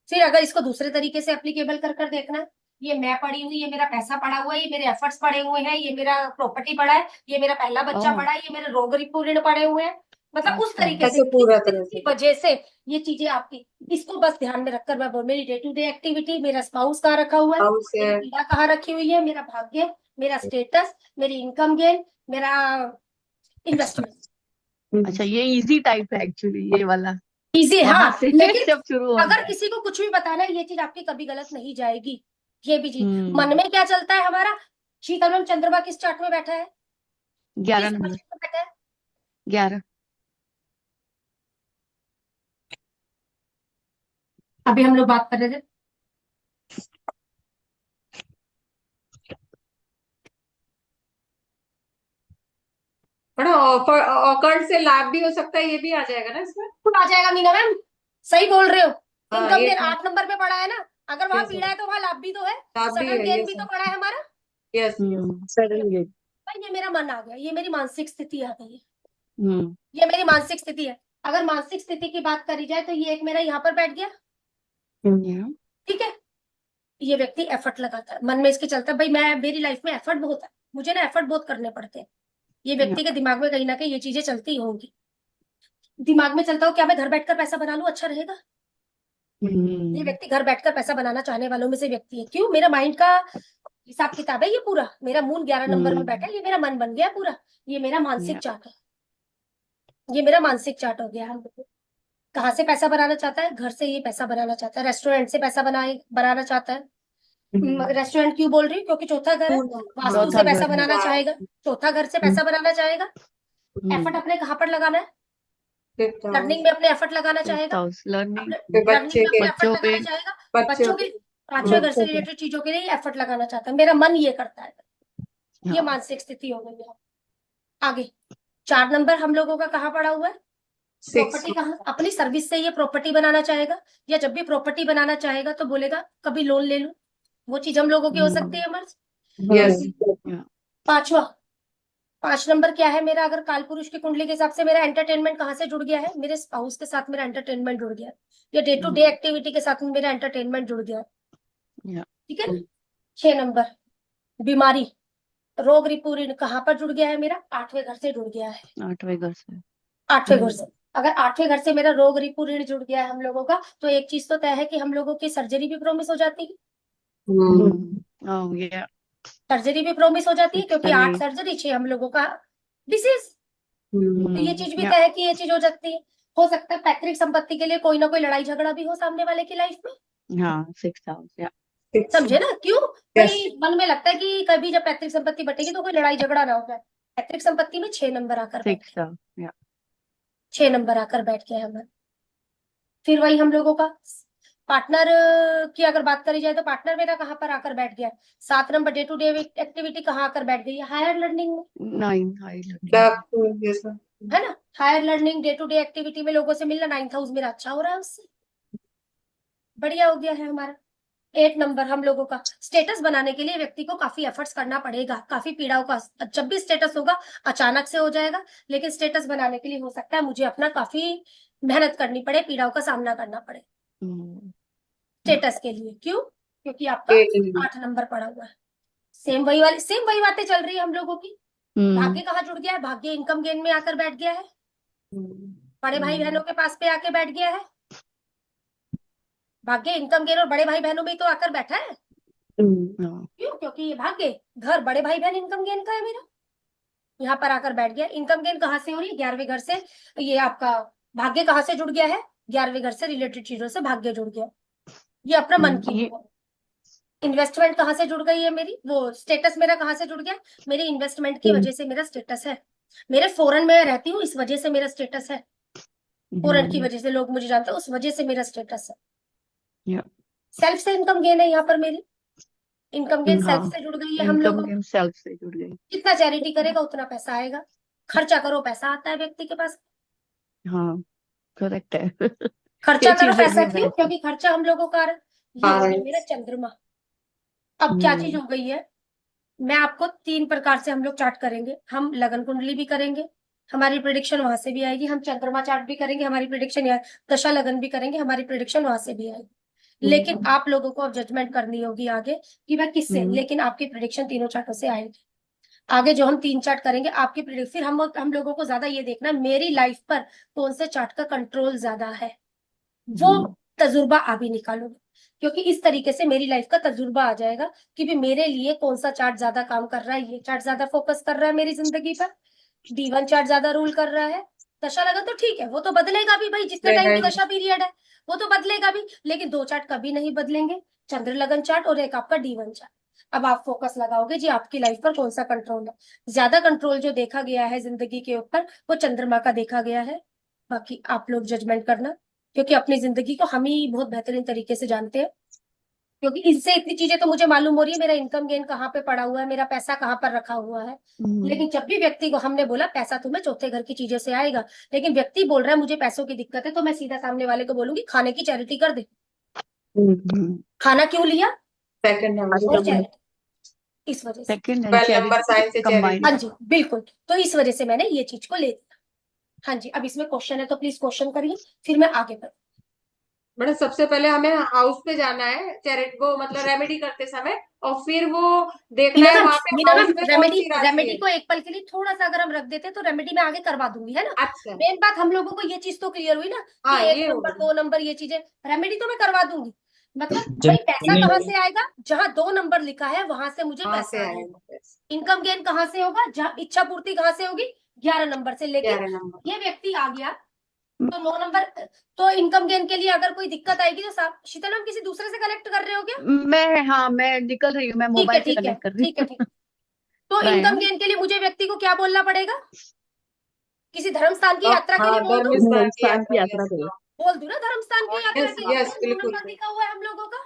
फिर अगर इसको दूसरे तरीके से एप्लीकेबल कर देखना है, ये मैं पड़ी हुई, ये मेरा पैसा पड़ा हुआ है, ये मेरे एफर्ट्स पड़े हुए हैं, ये मेरा प्रॉपर्टी पड़ा है, ये मेरा पहला बच्चा ओह। पड़ा है, ये मेरे रोग रिपू ऋण पड़े हुए हैं, मतलब उस अच्छा। तरीके से ऐसे पूरा किस तरह चीज की से। वजह से ये चीजें आपकी, इसको बस ध्यान में रखकर मैं बोल, मेरी डे टू डे एक्टिविटी, मेरा स्पाउस कहाँ रखा हुआ है, हाउस है। मेरी पीड़ा कहाँ रखी हुई है, मेरा भाग्य, मेरा स्टेटस, मेरी इनकम गेन, मेरा इन्वेस्टमेंट। अच्छा, ये इजी टाइप है एक्चुअली, ये वाला इजी, वहां हाँ, से लेकिन सब शुरू होता अगर है। किसी को कुछ भी बताना है, ये चीज आपकी कभी गलत नहीं जाएगी। ये भी चीज हम्म। मन में क्या चलता है हमारा, शीतल चंद्रमा किस चार्ट में बैठा है, 11 किस नंबर, पोजीशन में बैठा है, 11। अभी हम लोग बात कर रहे थे। बड़ा ऑकर्ड से लाभ भी हो सकता है, ये भी आ जाएगा ना इसमें। आ जाएगा मीना मैम, सही बोल रहे हो। हाँ, इनकम ये गेन 8 नंबर पे पड़ा है ना, अगर वहां Yes, पीड़ा है तो वहां लाभ भी तो है, लाभ भी सडन है, गेन yes, भी तो sir. पड़ा है हमारा। Yes sudden get. भाई ये मेरा मन आ गया, ये मेरी मानसिक स्थिति आ गई है, हम्म। ये मेरी मानसिक स्थिति है। अगर मानसिक स्थिति की बात करी जाए तो ये एक मेरा यहाँ पर बैठ गया, Yeah. ठीक है। ये व्यक्ति एफर्ट लगाता है, मन में इसके चलता है भाई मैं, मेरी लाइफ में एफर्ट बहुत है, मुझे ना एफर्ट बहुत करने पड़ते हैं। ये व्यक्ति के दिमाग में कहीं ना कहीं ये चीजें चलती होंगी, दिमाग में चलता हो क्या मैं घर बैठकर पैसा बना लूं, अच्छा रहेगा। ये व्यक्ति घर बैठकर पैसा बनाना चाहने वालों में से व्यक्ति है। क्यों, मेरा माइंड का हिसाब किताब है ये पूरा, मेरा मून 11 नंबर में बैठा है, ये मेरा मन बन गया पूरा, ये मेरा मानसिक Yeah. चार्ट है, ये मेरा मानसिक चार्ट हो गया। कहाँ से पैसा बनाना चाहता है, घर से ये पैसा बनाना चाहता है, रेस्टोरेंट से पैसा बनाना चाहता है। रेस्टोरेंट क्यों बोल रही हूँ, क्योंकि चौथा घर है, वास्तु चौथा से पैसा घर है। बनाना चाहेगा, चौथा घर से पैसा बनाना चाहेगा। एफर्ट अपने कहाँ पर लगाना है, फिफ्थ लर्निंग में अपने एफर्ट लगाना चाहेगा, लर्निंग, अपने फिर लर्निंग बच्चे में अपने के एफर्ट बच्चों लगाना पे, चाहेगा, बच्चों बच्चों के 5वें घर से रिलेटेड चीजों के लिए एफर्ट लगाना चाहता है, मेरा मन ये करता है। ये हाँ। मानसिक स्थिति हो गई है। आगे 4 नंबर हम लोगों का कहाँ पड़ा हुआ है, सिक्स प्रॉपर्टी कहाँ, अपनी सर्विस से ये प्रॉपर्टी बनाना चाहेगा, या जब भी प्रॉपर्टी बनाना चाहेगा तो बोलेगा कभी लोन ले लूं, वो चीज हम लोगों की हो सकती है मर्ज। यस पांचवा, 5 नंबर क्या है मेरा, अगर काल पुरुष की कुंडली के हिसाब से मेरा एंटरटेनमेंट कहाँ से जुड़ गया है, मेरे स्पाउस के साथ मेरा एंटरटेनमेंट जुड़ गया है, या डे टू डे एक्टिविटी के साथ मेरा एंटरटेनमेंट जुड़ गया है, Yeah. ठीक है। 6 नंबर बीमारी, रोग रिपू ऋण कहाँ पर जुड़ गया है मेरा, 8वें घर से जुड़ गया है, 8वें घर से। 8वें घर से। अगर 8वें घर से मेरा रोग रिपू ऋण जुड़ गया है हम लोगों का, तो एक चीज तो तय है कि हम लोगों की सर्जरी भी प्रोमिस हो जाती है, Oh yeah. सर्जरी भी प्रोमिस हो जाती है, क्योंकि 8 Surgery. सर्जरी 6 हम लोगों का डिसीज, तो ये चीज भी Yeah. तय है कि ये चीज हो सकती है। हो सकता है पैतृक संपत्ति के लिए कोई ना कोई लड़ाई झगड़ा भी हो सामने वाले की लाइफ में, हाँ, 6th house. Yeah. समझे ना। क्यों, Yes. भाई मन में लगता है कि कभी जब पैतृक संपत्ति बटेगी तो कोई लड़ाई झगड़ा ना हो जाए। पैतृक संपत्ति में 6 नंबर आकर बैठ 6th गया, house. Yeah. 6 नंबर आकर बैठ गया है हमारा। फिर वही हम लोगों का पार्टनर की अगर बात करी जाए तो पार्टनर मेरा कहाँ पर आकर बैठ गया है, 7 number day to day activity कहाँ आकर बैठ गई है, हायर लर्निंग में, 9 high learning. यस है ना। Higher learning day to day activity में लोगों से मिलना, 9th हाउस मेरा अच्छा हो रहा है, उससे बढ़िया हो गया है हमारा। 8 नंबर हम लोगों का स्टेटस बनाने के लिए व्यक्ति को काफी एफर्ट्स करना पड़ेगा, काफी पीड़ाओं का, जब भी स्टेटस होगा अचानक से हो जाएगा, लेकिन स्टेटस बनाने के लिए हो सकता है मुझे अपना काफी मेहनत करनी पड़े, पीड़ाओं का सामना करना पड़े स्टेटस के लिए। क्यों, क्योंकि आपका 8 नंबर पड़ा हुआ है। सेम वही बातें चल रही है हम लोगों की। भाग्य कहाँ जुड़ गया है, भाग्य इनकम गेन में आकर बैठ गया है, बड़े भाई बहनों के पास पे आके बैठ गया है, भाग्य इनकम गेन और बड़े भाई बहनों में ही तो आकर बैठा है। क्यों, क्योंकि ये भाग्य घर बड़े भाई बहन इनकम गेन का है मेरा, यहाँ पर आकर बैठ गया। इनकम गेन कहाँ से हो रही है, 11वें घर से। ये आपका भाग्य कहाँ से जुड़ गया है, 11वें घर से रिलेटेड चीजों से भाग्य जुड़ गया। ये अपना मन की ये इन्वेस्टमेंट कहाँ से जुड़ गई है मेरी, वो स्टेटस मेरा कहाँ से जुड़ गया, मेरी इन्वेस्टमेंट की वजह से मेरा स्टेटस है। मेरे फॉरेन में रहती हूँ, इस वजह से मेरा स्टेटस है। फॉरेन की वजह से लोग मुझे जानते हैं, उस वजह से मेरा स्टेटस है। या सेल्फ से इनकम गेन है यहाँ पर मेरी, इनकम गेन सेल्फ हाँ से जुड़ गई है हम इनकम लोगों गेम सेल्फ से जुड़ गई। जितना चैरिटी करेगा उतना पैसा आएगा। खर्चा करो पैसा आता है व्यक्ति के पास। हाँ करेक्ट है। खर्चा ये करो चीजें पैसा भी क्यों, मैं क्योंकि खर्चा हम लोगों का आ रहा है। ये हो हाँ गया मेरा चंद्रमा। अब क्या चीज हो गई है, मैं आपको 3 प्रकार से हम लोग चार्ट करेंगे। हम लगन कुंडली भी करेंगे, हमारी प्रिडिक्शन वहां से भी आएगी। हम चंद्रमा चार्ट भी करेंगे, हमारी प्रिडिक्शन या दशा लगन भी करेंगे, हमारी प्रिडिक्शन वहां से भी आएगी। लेकिन आप लोगों को अब जजमेंट करनी होगी आगे कि मैं किससे, लेकिन आपकी प्रिडिक्शन तीनों चार्टों से आएगी। आगे जो हम 3 चार्ट करेंगे आपकी प्रिडिक्शन, फिर हम लोगों को ज्यादा ये देखना है मेरी लाइफ पर कौन से चार्ट का कंट्रोल ज्यादा है, वो तजुर्बा अभी निकालोगे। क्योंकि इस तरीके से मेरी लाइफ का तजुर्बा आ जाएगा कि भी मेरे लिए कौन सा चार्ट ज्यादा काम कर रहा है, ये चार्ट ज्यादा फोकस कर रहा है मेरी जिंदगी पर, D1 चार्ट ज्यादा रूल कर रहा है। दशा लगन तो ठीक है, वो तो बदलेगा भी भाई, जितने टाइम की दशा पीरियड है वो तो बदलेगा भी, लेकिन 2 चार्ट कभी नहीं बदलेंगे, चंद्र लगन चार्ट और एक आपका D1 चार्ट। अब आप फोकस लगाओगे जी आपकी लाइफ पर कौन सा कंट्रोल है। ज्यादा कंट्रोल जो देखा गया है जिंदगी के ऊपर वो चंद्रमा का देखा गया है। बाकी आप लोग जजमेंट करना, क्योंकि अपनी जिंदगी को हम ही बहुत बेहतरीन तरीके से जानते हैं। क्योंकि इससे इतनी चीजें तो मुझे मालूम हो रही है, मेरा इनकम गेन कहाँ पे पड़ा हुआ है, मेरा पैसा कहाँ पर रखा हुआ है। लेकिन जब भी व्यक्ति को हमने बोला पैसा तुम्हें चौथे घर की चीजों से आएगा, लेकिन व्यक्ति बोल रहा है मुझे पैसों की दिक्कत है, तो मैं सीधा सामने वाले को बोलूंगी खाने की चैरिटी कर दे। खाना क्यों लिया सेकंड और चैरिटी, इस वजह से। सेकंड एंड 12 नंबर साइन से कंबाइन। हाँ जी बिल्कुल, तो इस वजह से मैंने ये चीज को ले लिया। हाँ जी, अब इसमें क्वेश्चन है तो प्लीज क्वेश्चन करिए, फिर मैं आगे बढ़ूँ। मैडम सबसे पहले हमें हाउस पे जाना है चैरिट वो मतलब रेमेडी करते समय, और फिर वो देखना है वहां पे मीना हाउस मैम, में कौन रेमेडी सी राशि रेमेडी है। को एक पल के लिए थोड़ा सा अगर हम रख देते तो रेमेडी में आगे करवा दूंगी, है ना। अच्छा मेन बात हम लोगों को ये चीज तो क्लियर हुई ना हाँ कि 1 ये हो नंबर गया। 2 नंबर ये चीजें, रेमेडी तो मैं करवा दूंगी। मतलब जब भाई पैसा कहाँ से आएगा, जहां 2 नंबर लिखा है वहां से मुझे वहां पैसा से आएगा। आएगा पैसा। इनकम गेन कहाँ से होगा, जहां इच्छा पूर्ति कहाँ से होगी, 11 नंबर से। लेकिन 11 नंबर। ये व्यक्ति आ गया तो 9 नंबर, तो इनकम गेन के लिए अगर कोई दिक्कत आएगी तो शीतल मैम किसी दूसरे से कनेक्ट कर रहे हो क्या। मैं निकल रही हूँ, मैं ठीक है मोबाइल से ठीक है कनेक्ट कर रही ठीक है ठीक है। तो बाय। इनकम गेन के लिए मुझे व्यक्ति को क्या बोलना पड़ेगा, किसी धर्म स्थान की यात्रा के लिए बोल दूं, धर्म स्थान की यात्रा यात्रा करो। बोल दूं ना धर्म स्थान की यात्रा यस के लिए। यस 2 बिल्कुल नंबर लिखा हुआ है हम लोगों का।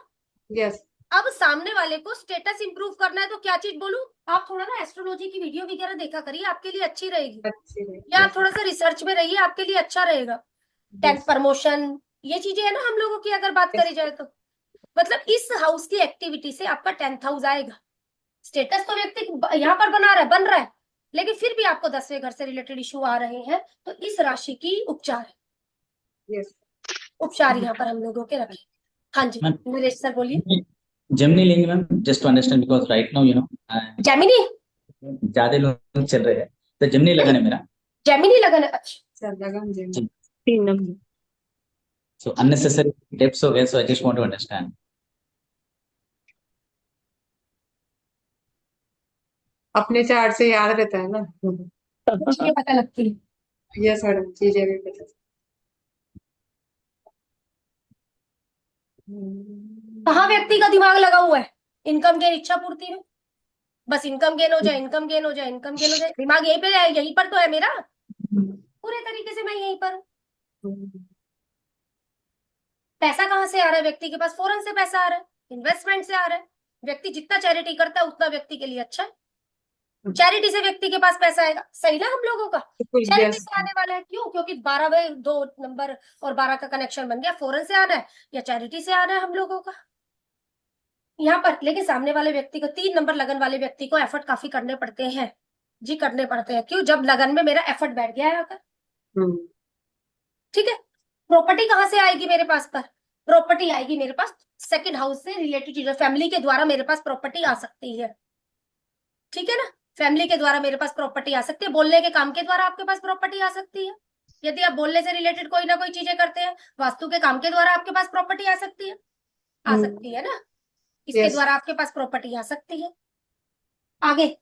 यस। अब सामने वाले को स्टेटस इंप्रूव करना है तो क्या चीज बोलूं, आप थोड़ा ना एस्ट्रोलॉजी की वीडियो वगैरह देखा करिए, आपके लिए अच्छी रहेगी। अच्छी या आप रहेगी। थोड़ा सा रिसर्च में रहिए, आपके लिए अच्छा रहेगा। 10th प्रमोशन ये चीजें है ना हम लोगों की, अगर बात करी जाए तो मतलब इस हाउस की एक्टिविटी से आपका 10th हाउस आएगा। स्टेटस तो व्यक्ति यहाँ पर बन रहा है, लेकिन फिर भी आपको 10वें घर से रिलेटेड इशू आ रहे हैं, तो इस राशि की उपचार है। यस उपचार यहाँ पर हम लोगों के रखे। हाँ जी मैम नरेश सर बोलिए। जेमिनी लेंगे ma'am, just to understand because right now Gemini, ज्यादा लोग चल रहे हैं, तो जेमिनी लगन है मेरा। जेमिनी लगन है, अच्छा। लगन जी। 3 नंबर। सो अननेसेसरी डेप्स हो गए, so I just want to understand. अपने चार्ट से याद रहता है ना। चीजें पता लगती है। यस मैडम चीजें भी पता। कहाँ व्यक्ति का दिमाग लगा हुआ है, इनकम गेन इच्छा पूर्ति में। बस इनकम गेन हो जाए, इनकम गेन हो जाए, इनकम गेन हो जाए, दिमाग यहीं पे है, यहीं पर तो है मेरा, पूरे तरीके से मैं यहीं पर हूँ। पैसा कहाँ से आ रहा है व्यक्ति के पास, फॉरेन से पैसा आ रहा है, इन्वेस्टमेंट से आ रहा है। व्यक्ति जितना चैरिटी करता है उतना व्यक्ति के लिए अच्छा है। चैरिटी से व्यक्ति के पास पैसा आएगा, सही ना हम लोगों का। चैरिटी से आने वाला है क्यों, क्योंकि 2 नंबर और 12 का कनेक्शन बन गया, फॉरेन से आ रहा है या चैरिटी से आ रहा है हम लोगों का यहाँ पर। लेकिन सामने वाले व्यक्ति को 3 नंबर लगन वाले व्यक्ति को एफर्ट काफी करने पड़ते हैं जी, करने पड़ते हैं। क्यों, जब लगन में मेरा एफर्ट बैठ गया है आकर। ठीक है, प्रॉपर्टी कहाँ से आएगी मेरे पास पर, प्रॉपर्टी आएगी मेरे पास सेकंड हाउस से रिलेटेड चीजें, फैमिली के द्वारा मेरे पास प्रॉपर्टी आ सकती है। ठीक है ना, फैमिली के द्वारा मेरे पास प्रॉपर्टी आ सकती है, बोलने के काम के द्वारा आपके पास प्रॉपर्टी आ सकती है। यदि आप बोलने से रिलेटेड कोई ना कोई चीजें करते हैं, वास्तु के काम के द्वारा आपके पास प्रॉपर्टी आ सकती है, आ सकती है ना, इसके द्वारा आपके पास प्रॉपर्टी आ सकती है। आगे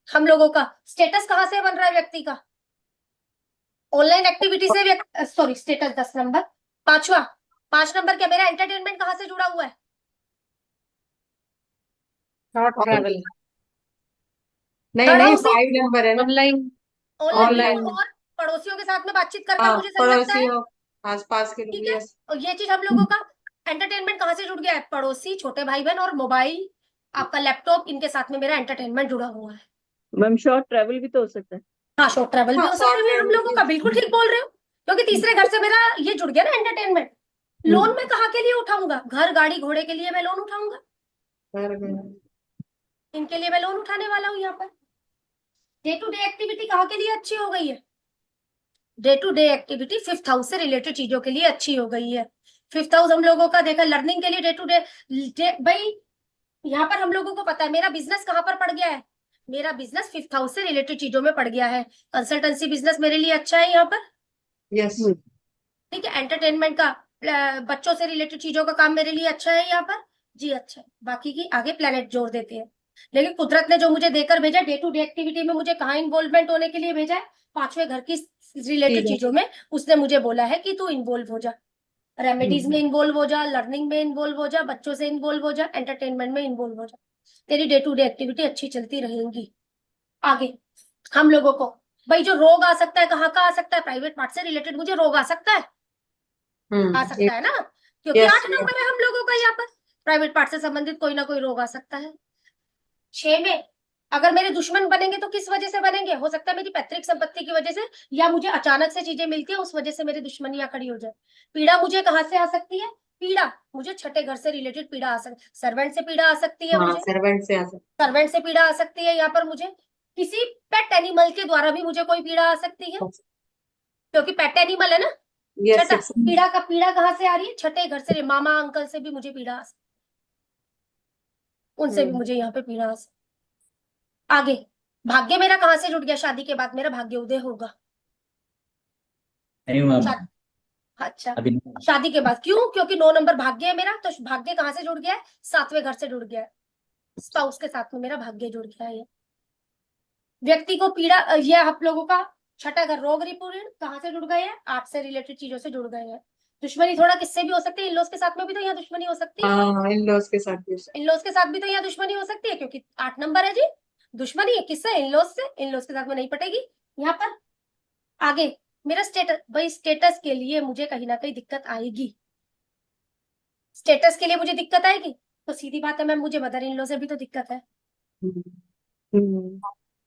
हम लोगों का स्टेटस कहाँ से बन रहा है व्यक्ति का, ऑनलाइन एक्टिविटी से, सॉरी स्टेटस 10 नंबर। 5 नंबर क्या मेरा एंटरटेनमेंट कहाँ से जुड़ा हुआ है, शॉर्ट और ट्रैवल नहीं थर्ड नहीं हाउस है 5 नंबर है ना ऑनलाइन ऑनलाइन भी है, ऑनलाइन और पड़ोसियों के साथ में बातचीत कर हाँ मुझे सही लगता है। पड़ोसियों आसपास के लोग ठीक है, यस और ये चीज हम लोगों का एंटरटेनमेंट कहाँ से जुड़ गया है? पड़ोसी, छोटे भाई बहन और मोबाइल, आपका लैपटॉप, इनके साथ में मेरा एंटरटेनमेंट जुड़ा हुआ है। मैम शॉर्ट ट्रैवल भी तो हो सकता है। हाँ, शॉर्ट ट्रैवल भी हाँ हो सकता शॉर्ट है हम ट्रैवल लोगों भी का, बिल्कुल ठीक बोल रहे हो, क्योंकि तीसरे घर से मेरा ये जुड़ गया ना एंटरटेनमेंट। लोन मैं कहाँ के लिए उठाऊंगा? घर, गाड़ी, घोड़े के लिए मैं लोन उठाऊंगा, कर गए इनके लिए मैं लोन उठाने वाला हूँ यहाँ पर। डे टू डे एक्टिविटी कहाँ के लिए अच्छी हो गई है? Day to day activity fifth house से रिलेटेड चीजों के लिए अच्छी हो गई है। फिफ्थ हाउस हम लोगों का देखा लर्निंग के लिए, डे टू डे भाई यहाँ पर हम लोगों को पता है मेरा बिजनेस कहाँ पर पड़ गया है। मेरा बिजनेस फिफ्थ हाउस से रिलेटेड चीजों में पड़ गया है। कंसल्टेंसी बिजनेस मेरे लिए अच्छा है यहाँ पर। यस ठीक है, एंटरटेनमेंट का बच्चों से रिलेटेड चीजों का काम मेरे लिए अच्छा है यहाँ पर। जी अच्छा है, बाकी की आगे प्लेनेट जोड़ देते हैं। लेकिन कुदरत ने जो मुझे देकर भेजा, डे टू डे एक्टिविटी में मुझे कहाँ इन्वॉल्वमेंट होने के लिए भेजा है? पांचवें घर की रिलेटेड ठीक है चीजों में उसने मुझे बोला है कि तू इन्वॉल्व हो जा, रेमेडीज में इन्वॉल्व हो जा, लर्निंग में इन्वॉल्व हो जा, बच्चों से इन्वॉल्व हो जा, एंटरटेनमेंट में इन्वॉल्व हो जा। तेरी डे टू डे एक्टिविटी अच्छी चलती रहेगी। आगे हम लोगों को भाई जो रोग आ सकता है, कहाँ का आ सकता है? प्राइवेट पार्ट से रिलेटेड मुझे रोग आ सकता है, आ सकता है ना, क्योंकि यस 8 नंबर है हम लोगों का यहाँ पर। प्राइवेट पार्ट से संबंधित कोई ना कोई रोग आ सकता है। 6 में अगर मेरे दुश्मन बनेंगे तो किस वजह से बनेंगे? हो सकता है मेरी पैतृक संपत्ति की वजह से, या मुझे अचानक से चीजें मिलती है उस वजह से मेरी दुश्मनियां खड़ी हो जाए। पीड़ा मुझे कहाँ से आ सकती है? पीड़ा मुझे छठे घर से रिलेटेड पीड़ा आ सकती, सर्वेंट से पीड़ा आ सकती है हाँ मुझे, सर्वेंट से आ सकते सर्वेंट से पीड़ा आ सकती है यहाँ पर मुझे। किसी पेट एनिमल के द्वारा भी मुझे कोई पीड़ा आ सकती है, क्योंकि पेट एनिमल है ना। यस छठा यस पीड़ा कहाँ से आ रही है? छठे घर से, मामा अंकल से भी मुझे पीड़ा आ सकती है, उनसे भी मुझे यहाँ पे पीड़ा आ सकती है। आगे भाग्य मेरा कहाँ से जुड़ गया? शादी के बाद मेरा भाग्य उदय होगा। नहीं मैम, शा- अच्छा, अभी नहीं। शादी के बाद क्यों? क्योंकि 9 नंबर भाग्य है मेरा, तो भाग्य कहाँ से जुड़ गया है? 7वें घर से जुड़ गया है, स्पाउस के साथ में मेरा भाग्य जुड़ गया है। व्यक्ति को पीड़ा, ये आप लोगों का छठा घर रोग रिपूर्ण कहाँ से जुड़ गए हैं? 8 से रिलेटेड चीजों से जुड़ गए हैं। दुश्मनी थोड़ा किससे भी हो सकती है? इन लॉज के साथ में भी तो यहाँ दुश्मनी हो सकती है, हाँ इन लॉज के साथ भी इन लॉज के साथ भी तो यहाँ दुश्मनी हो सकती है, क्योंकि 8 नंबर है जी। दुश्मनी है किससे? इन लॉज से, इन लॉज के साथ में नहीं पटेगी यहाँ पर। आगे मेरा स्टेटस, भाई स्टेटस के लिए मुझे कहीं ना कहीं दिक्कत आएगी। स्टेटस के लिए मुझे दिक्कत आएगी तो सीधी बात है मैम, मुझे मदर इन लॉ से भी तो दिक्कत है,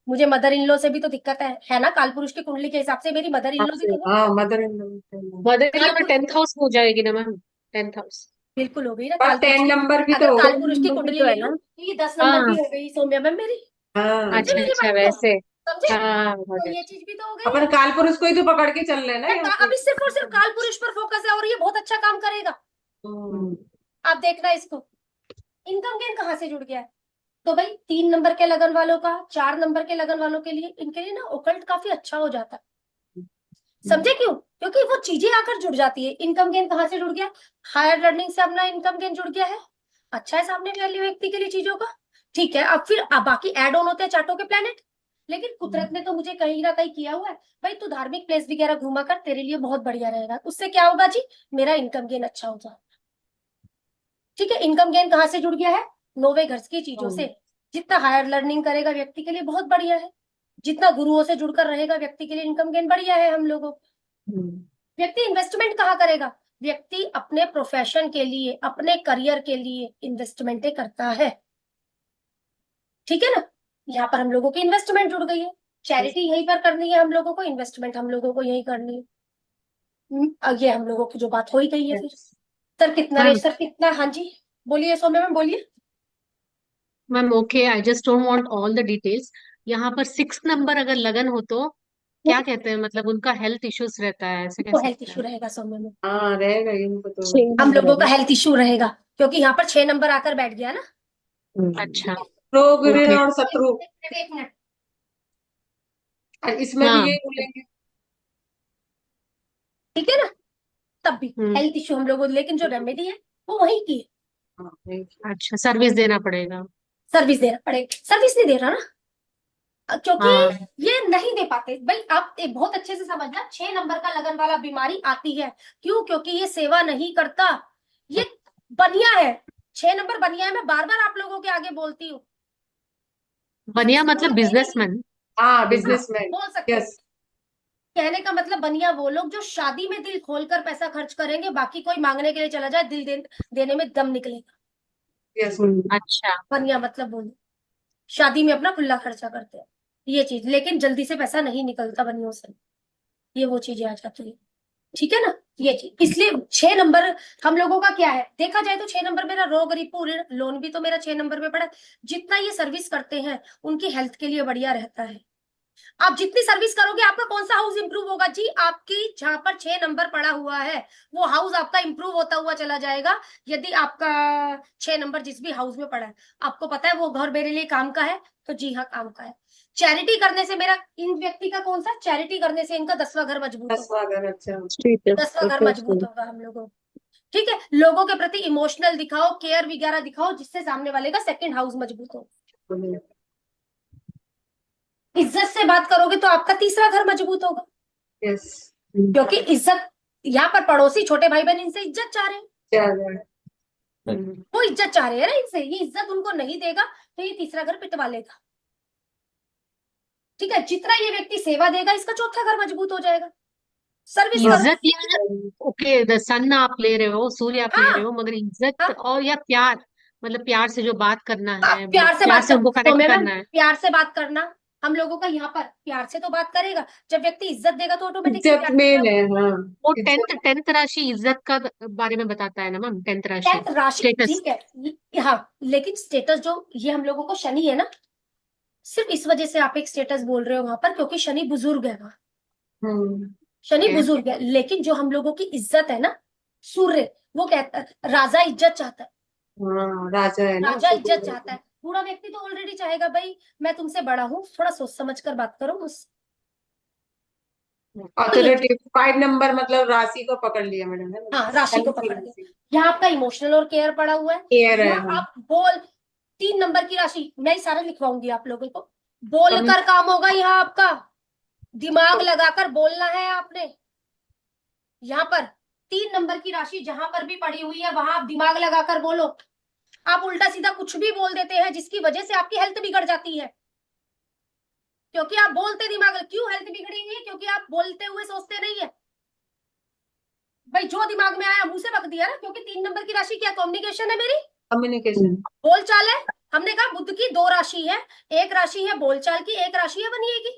मुझे मदर इन लॉ से भी तो दिक्कत है ना। काल पुरुष की कुंडली के हिसाब से मेरी मदर इन लॉ भी तो है। हाँ mother in law mother in law में काल 10th हाउस हो जाएगी ना मैम, 10th हाउस। बिल्कुल हो गई ना पर काल पुरुष 10 की। नंबर भी तो अगर होगा काल पुरुष की नंबर भी कुंडली तो ले है लूं ना। तो ये 10 नंबर हाँ की हो गई सौम्या मैम मेरी। हाँ समझे अच्छा मेरी अच्छा बात को? वैसे। समझे? हाँ तो ये चीज भी तो हो गई अपन है। काल पुरुष को ही तो पकड़ के चल रहे हैं ना मैं यहाँ पे अभी सिर्फ और सिर्फ काल पुरुष पर फोकस है और ये बहुत अच्छा काम करेगा, आप देखना इसको। इनकम गेन कहाँ से जुड़ गया है? तो भाई 3 नंबर के लगन वालों का, 4 नंबर के लगन वालों के लिए, इनके लिए ना ओकल्ट काफी अच्छा हो जाता है। समझे क्यों? क्योंकि वो चीजें आकर जुड़ जाती है। इनकम गेन कहाँ से जुड़ गया? हायर लर्निंग से अपना इनकम गेन जुड़ गया है। अच्छा है सामने वाले व्यक्ति के लिए चीजों का। ठीक है, अब फिर बाकी एड ऑन होते हैं चार्टों के प्लैनेट। लेकिन कुदरत ने तो मुझे कहीं ना कहीं किया हुआ है, भाई तू धार्मिक प्लेस वगैरह घूमा कर, तेरे लिए बहुत बढ़िया रहेगा। उससे क्या होगा जी? मेरा इनकम गेन अच्छा हो जाएगा। ठीक है, इनकम गेन कहाँ से जुड़ गया है? 9वें घर की चीजों से। जितना हायर लर्निंग करेगा व्यक्ति के लिए बहुत बढ़िया है, जितना गुरुओं से जुड़कर रहेगा व्यक्ति के लिए इनकम गेन बढ़िया है हम लोगों को। व्यक्ति इन्वेस्टमेंट कहाँ करेगा? व्यक्ति अपने प्रोफेशन के लिए, अपने करियर के लिए इन्वेस्टमेंटें करता है। ठीक है ना, यहाँ पर हम लोगों की इन्वेस्टमेंट जुड़ गई है। चैरिटी यहीं पर करनी है हम लोगों को, इन्वेस्टमेंट हम लोगों को यही करनी है। ये हम लोगों की जो बात हो ही गई है। फिर सर कितना मैम सर कितना, हाँ जी बोलिए सौम्या मैम बोलिए। Ma'am okay, I just don't want all the details. यहाँ पर 6 नंबर अगर लगन हो तो क्या कहते हैं, मतलब उनका हेल्थ इश्यूज रहता है, ऐसे कह तो हेल्थ सकते इशू हैं। रहेगा सौम्या मैम, हाँ रहेगा इनको तो हम लोगों का हेल्थ इशू रहेगा, क्योंकि यहाँ पर 6 नंबर आकर बैठ गया ना। अच्छा रोग ऋण ओके। और शत्रु एक मिनट, इसमें भी हाँ यही बोलेंगे ठीक है ना, तब भी हम्म हेल्थ इशू हम लोगों, लेकिन जो रेमेडी है वो वही की है। हाँ नहीं अच्छा, सर्विस देना पड़ेगा। सर्विस देना पड़ेगा, सर्विस नहीं दे रहा ना, क्योंकि हाँ ये नहीं दे पाते भाई। आप एक बहुत अच्छे से समझना, 6 नंबर का लगन वाला बीमारी आती है क्यों? क्योंकि ये सेवा नहीं करता, ये बनिया है। 6 नंबर बनिया है, मैं बार बार आप लोगों के आगे बोलती हूँ, बनिया वो मतलब एक बिजनेसमैन। हाँ हाँ बिजनेसमैन। बोल सकते हैं। यस। कहने का मतलब बनिया वो लोग जो शादी में दिल खोलकर पैसा खर्च करेंगे, बाकी कोई मांगने के लिए चला जाए देने में दम निकलेगा। यस। अच्छा। बनिया मतलब बोलो, शादी में अपना खुला खर्चा करते हैं, ये चीज। लेकिन जल्दी से पैसा नहीं निकलता बनियों से, ये वो चीजें आ जाती है। ठीक है ना, ये चीज। इसलिए 6 नंबर हम लोगों का क्या है, देखा जाए तो 6 नंबर मेरा रोग रिपू ऋण लोन भी तो मेरा 6 नंबर पे पड़ा है। जितना ये सर्विस करते हैं उनकी हेल्थ के लिए बढ़िया रहता है। आप जितनी सर्विस करोगे आपका कौन सा हाउस इंप्रूव होगा जी? आपकी जहां पर 6 नंबर पड़ा हुआ है वो हाउस आपका इंप्रूव होता हुआ चला जाएगा। यदि आपका 6 नंबर जिस भी हाउस में पड़ा है, आपको पता है वो घर मेरे लिए काम का है, तो जी हाँ काम का है। चैरिटी करने से मेरा इन व्यक्ति का कौन सा, चैरिटी करने से इनका 10वां घर मजबूत होगा। 10वां घर। अच्छा। 10वां घर मजबूत होगा हम लोगों। ठीक है, लोगों के प्रति इमोशनल दिखाओ, केयर वगैरह दिखाओ, जिससे सामने वाले का सेकंड हाउस मजबूत हो। इज्जत से बात करोगे तो आपका 3रा घर मजबूत होगा, यस। क्योंकि इज्जत यहाँ पर पड़ोसी छोटे भाई बहन इनसे इज्जत चाह रहे हैं, चलो। वो इज्जत चाह रहे हैं ना इनसे, ये इज्जत उनको नहीं देगा तो ये 3रा घर पिटवा लेगा। ठीक है, जितना ये व्यक्ति सेवा देगा इसका 4था घर मजबूत हो जाएगा। सर्विस करो। इज्जत या ओके द सन आप ले रहे हो, सूर्य आप ले हाँ रहे हो, मगर इज्जत हाँ और या प्यार, मतलब प्यार से जो बात करना हाँ, है, प्यार से प्यार बात से कर, उनको तो कनेक्ट मैम करना है। प्यार से बात करना हम लोगों का यहाँ पर प्यार से तो बात करेगा। जब व्यक्ति इज्जत देगा तो ऑटोमेटिकली इज्जत प्यार मेन से। है। हाँ। वो इज्जत। टेंथ राशि इज्जत का बारे में बताता है ना मैम, 10th राशि 10th राशि स्टेटस। ठीक है, हाँ लेकिन स्टेटस जो ये हम लोगों को शनि है ना, सिर्फ इस वजह से आप एक स्टेटस बोल रहे हो वहां पर, क्योंकि शनि बुजुर्ग है वहां, शनि है बुजुर्ग है। लेकिन जो हम लोगों की इज्जत है ना, सूर्य वो कहता है राजा इज्जत चाहता है, हाँ राजा है ना, राजा उसको इज्जत बोल चाहता देते है। बूढ़ा व्यक्ति तो ऑलरेडी चाहेगा भाई मैं तुमसे बड़ा हूँ, थोड़ा सोच समझ कर बात करो मुझसे। हैं। तो ये ऑथोरिटी 5 नंबर मतलब राशि को पकड़ लिया मैडम, है ना? हाँ राशि को सन की पकड़ गया। राशि। यहाँ आपका इमोशनल और केयर पड़ा हुआ है। केयर है। यहाँ हाँ। आप बोल 3 नंबर की राशि मैं ही सारा लिखवाऊंगी आप लोगों को। बोलकर काम होगा यहाँ आपका, दिमाग लगाकर बोलना है आपने। यहाँ पर 3 नंबर की राशि जहां पर भी पड़ी हुई है वहां आप दिमाग लगाकर बोलो। आप उल्टा सीधा कुछ भी बोल देते हैं जिसकी वजह से आपकी हेल्थ बिगड़ जाती है, क्योंकि आप बोलते दिमाग। क्यों हेल्थ बिगड़ेगी? क्योंकि आप बोलते हुए सोचते नहीं है भाई, जो दिमाग में आया मुंह से बक दिया ना। क्योंकि 3 नंबर की राशि क्या, कम्युनिकेशन है मेरी, कम्युनिकेशन। बोलचाल है। हमने कहा बुध की 2 राशि है, एक राशि है बोलचाल की, एक राशि है बनिए की।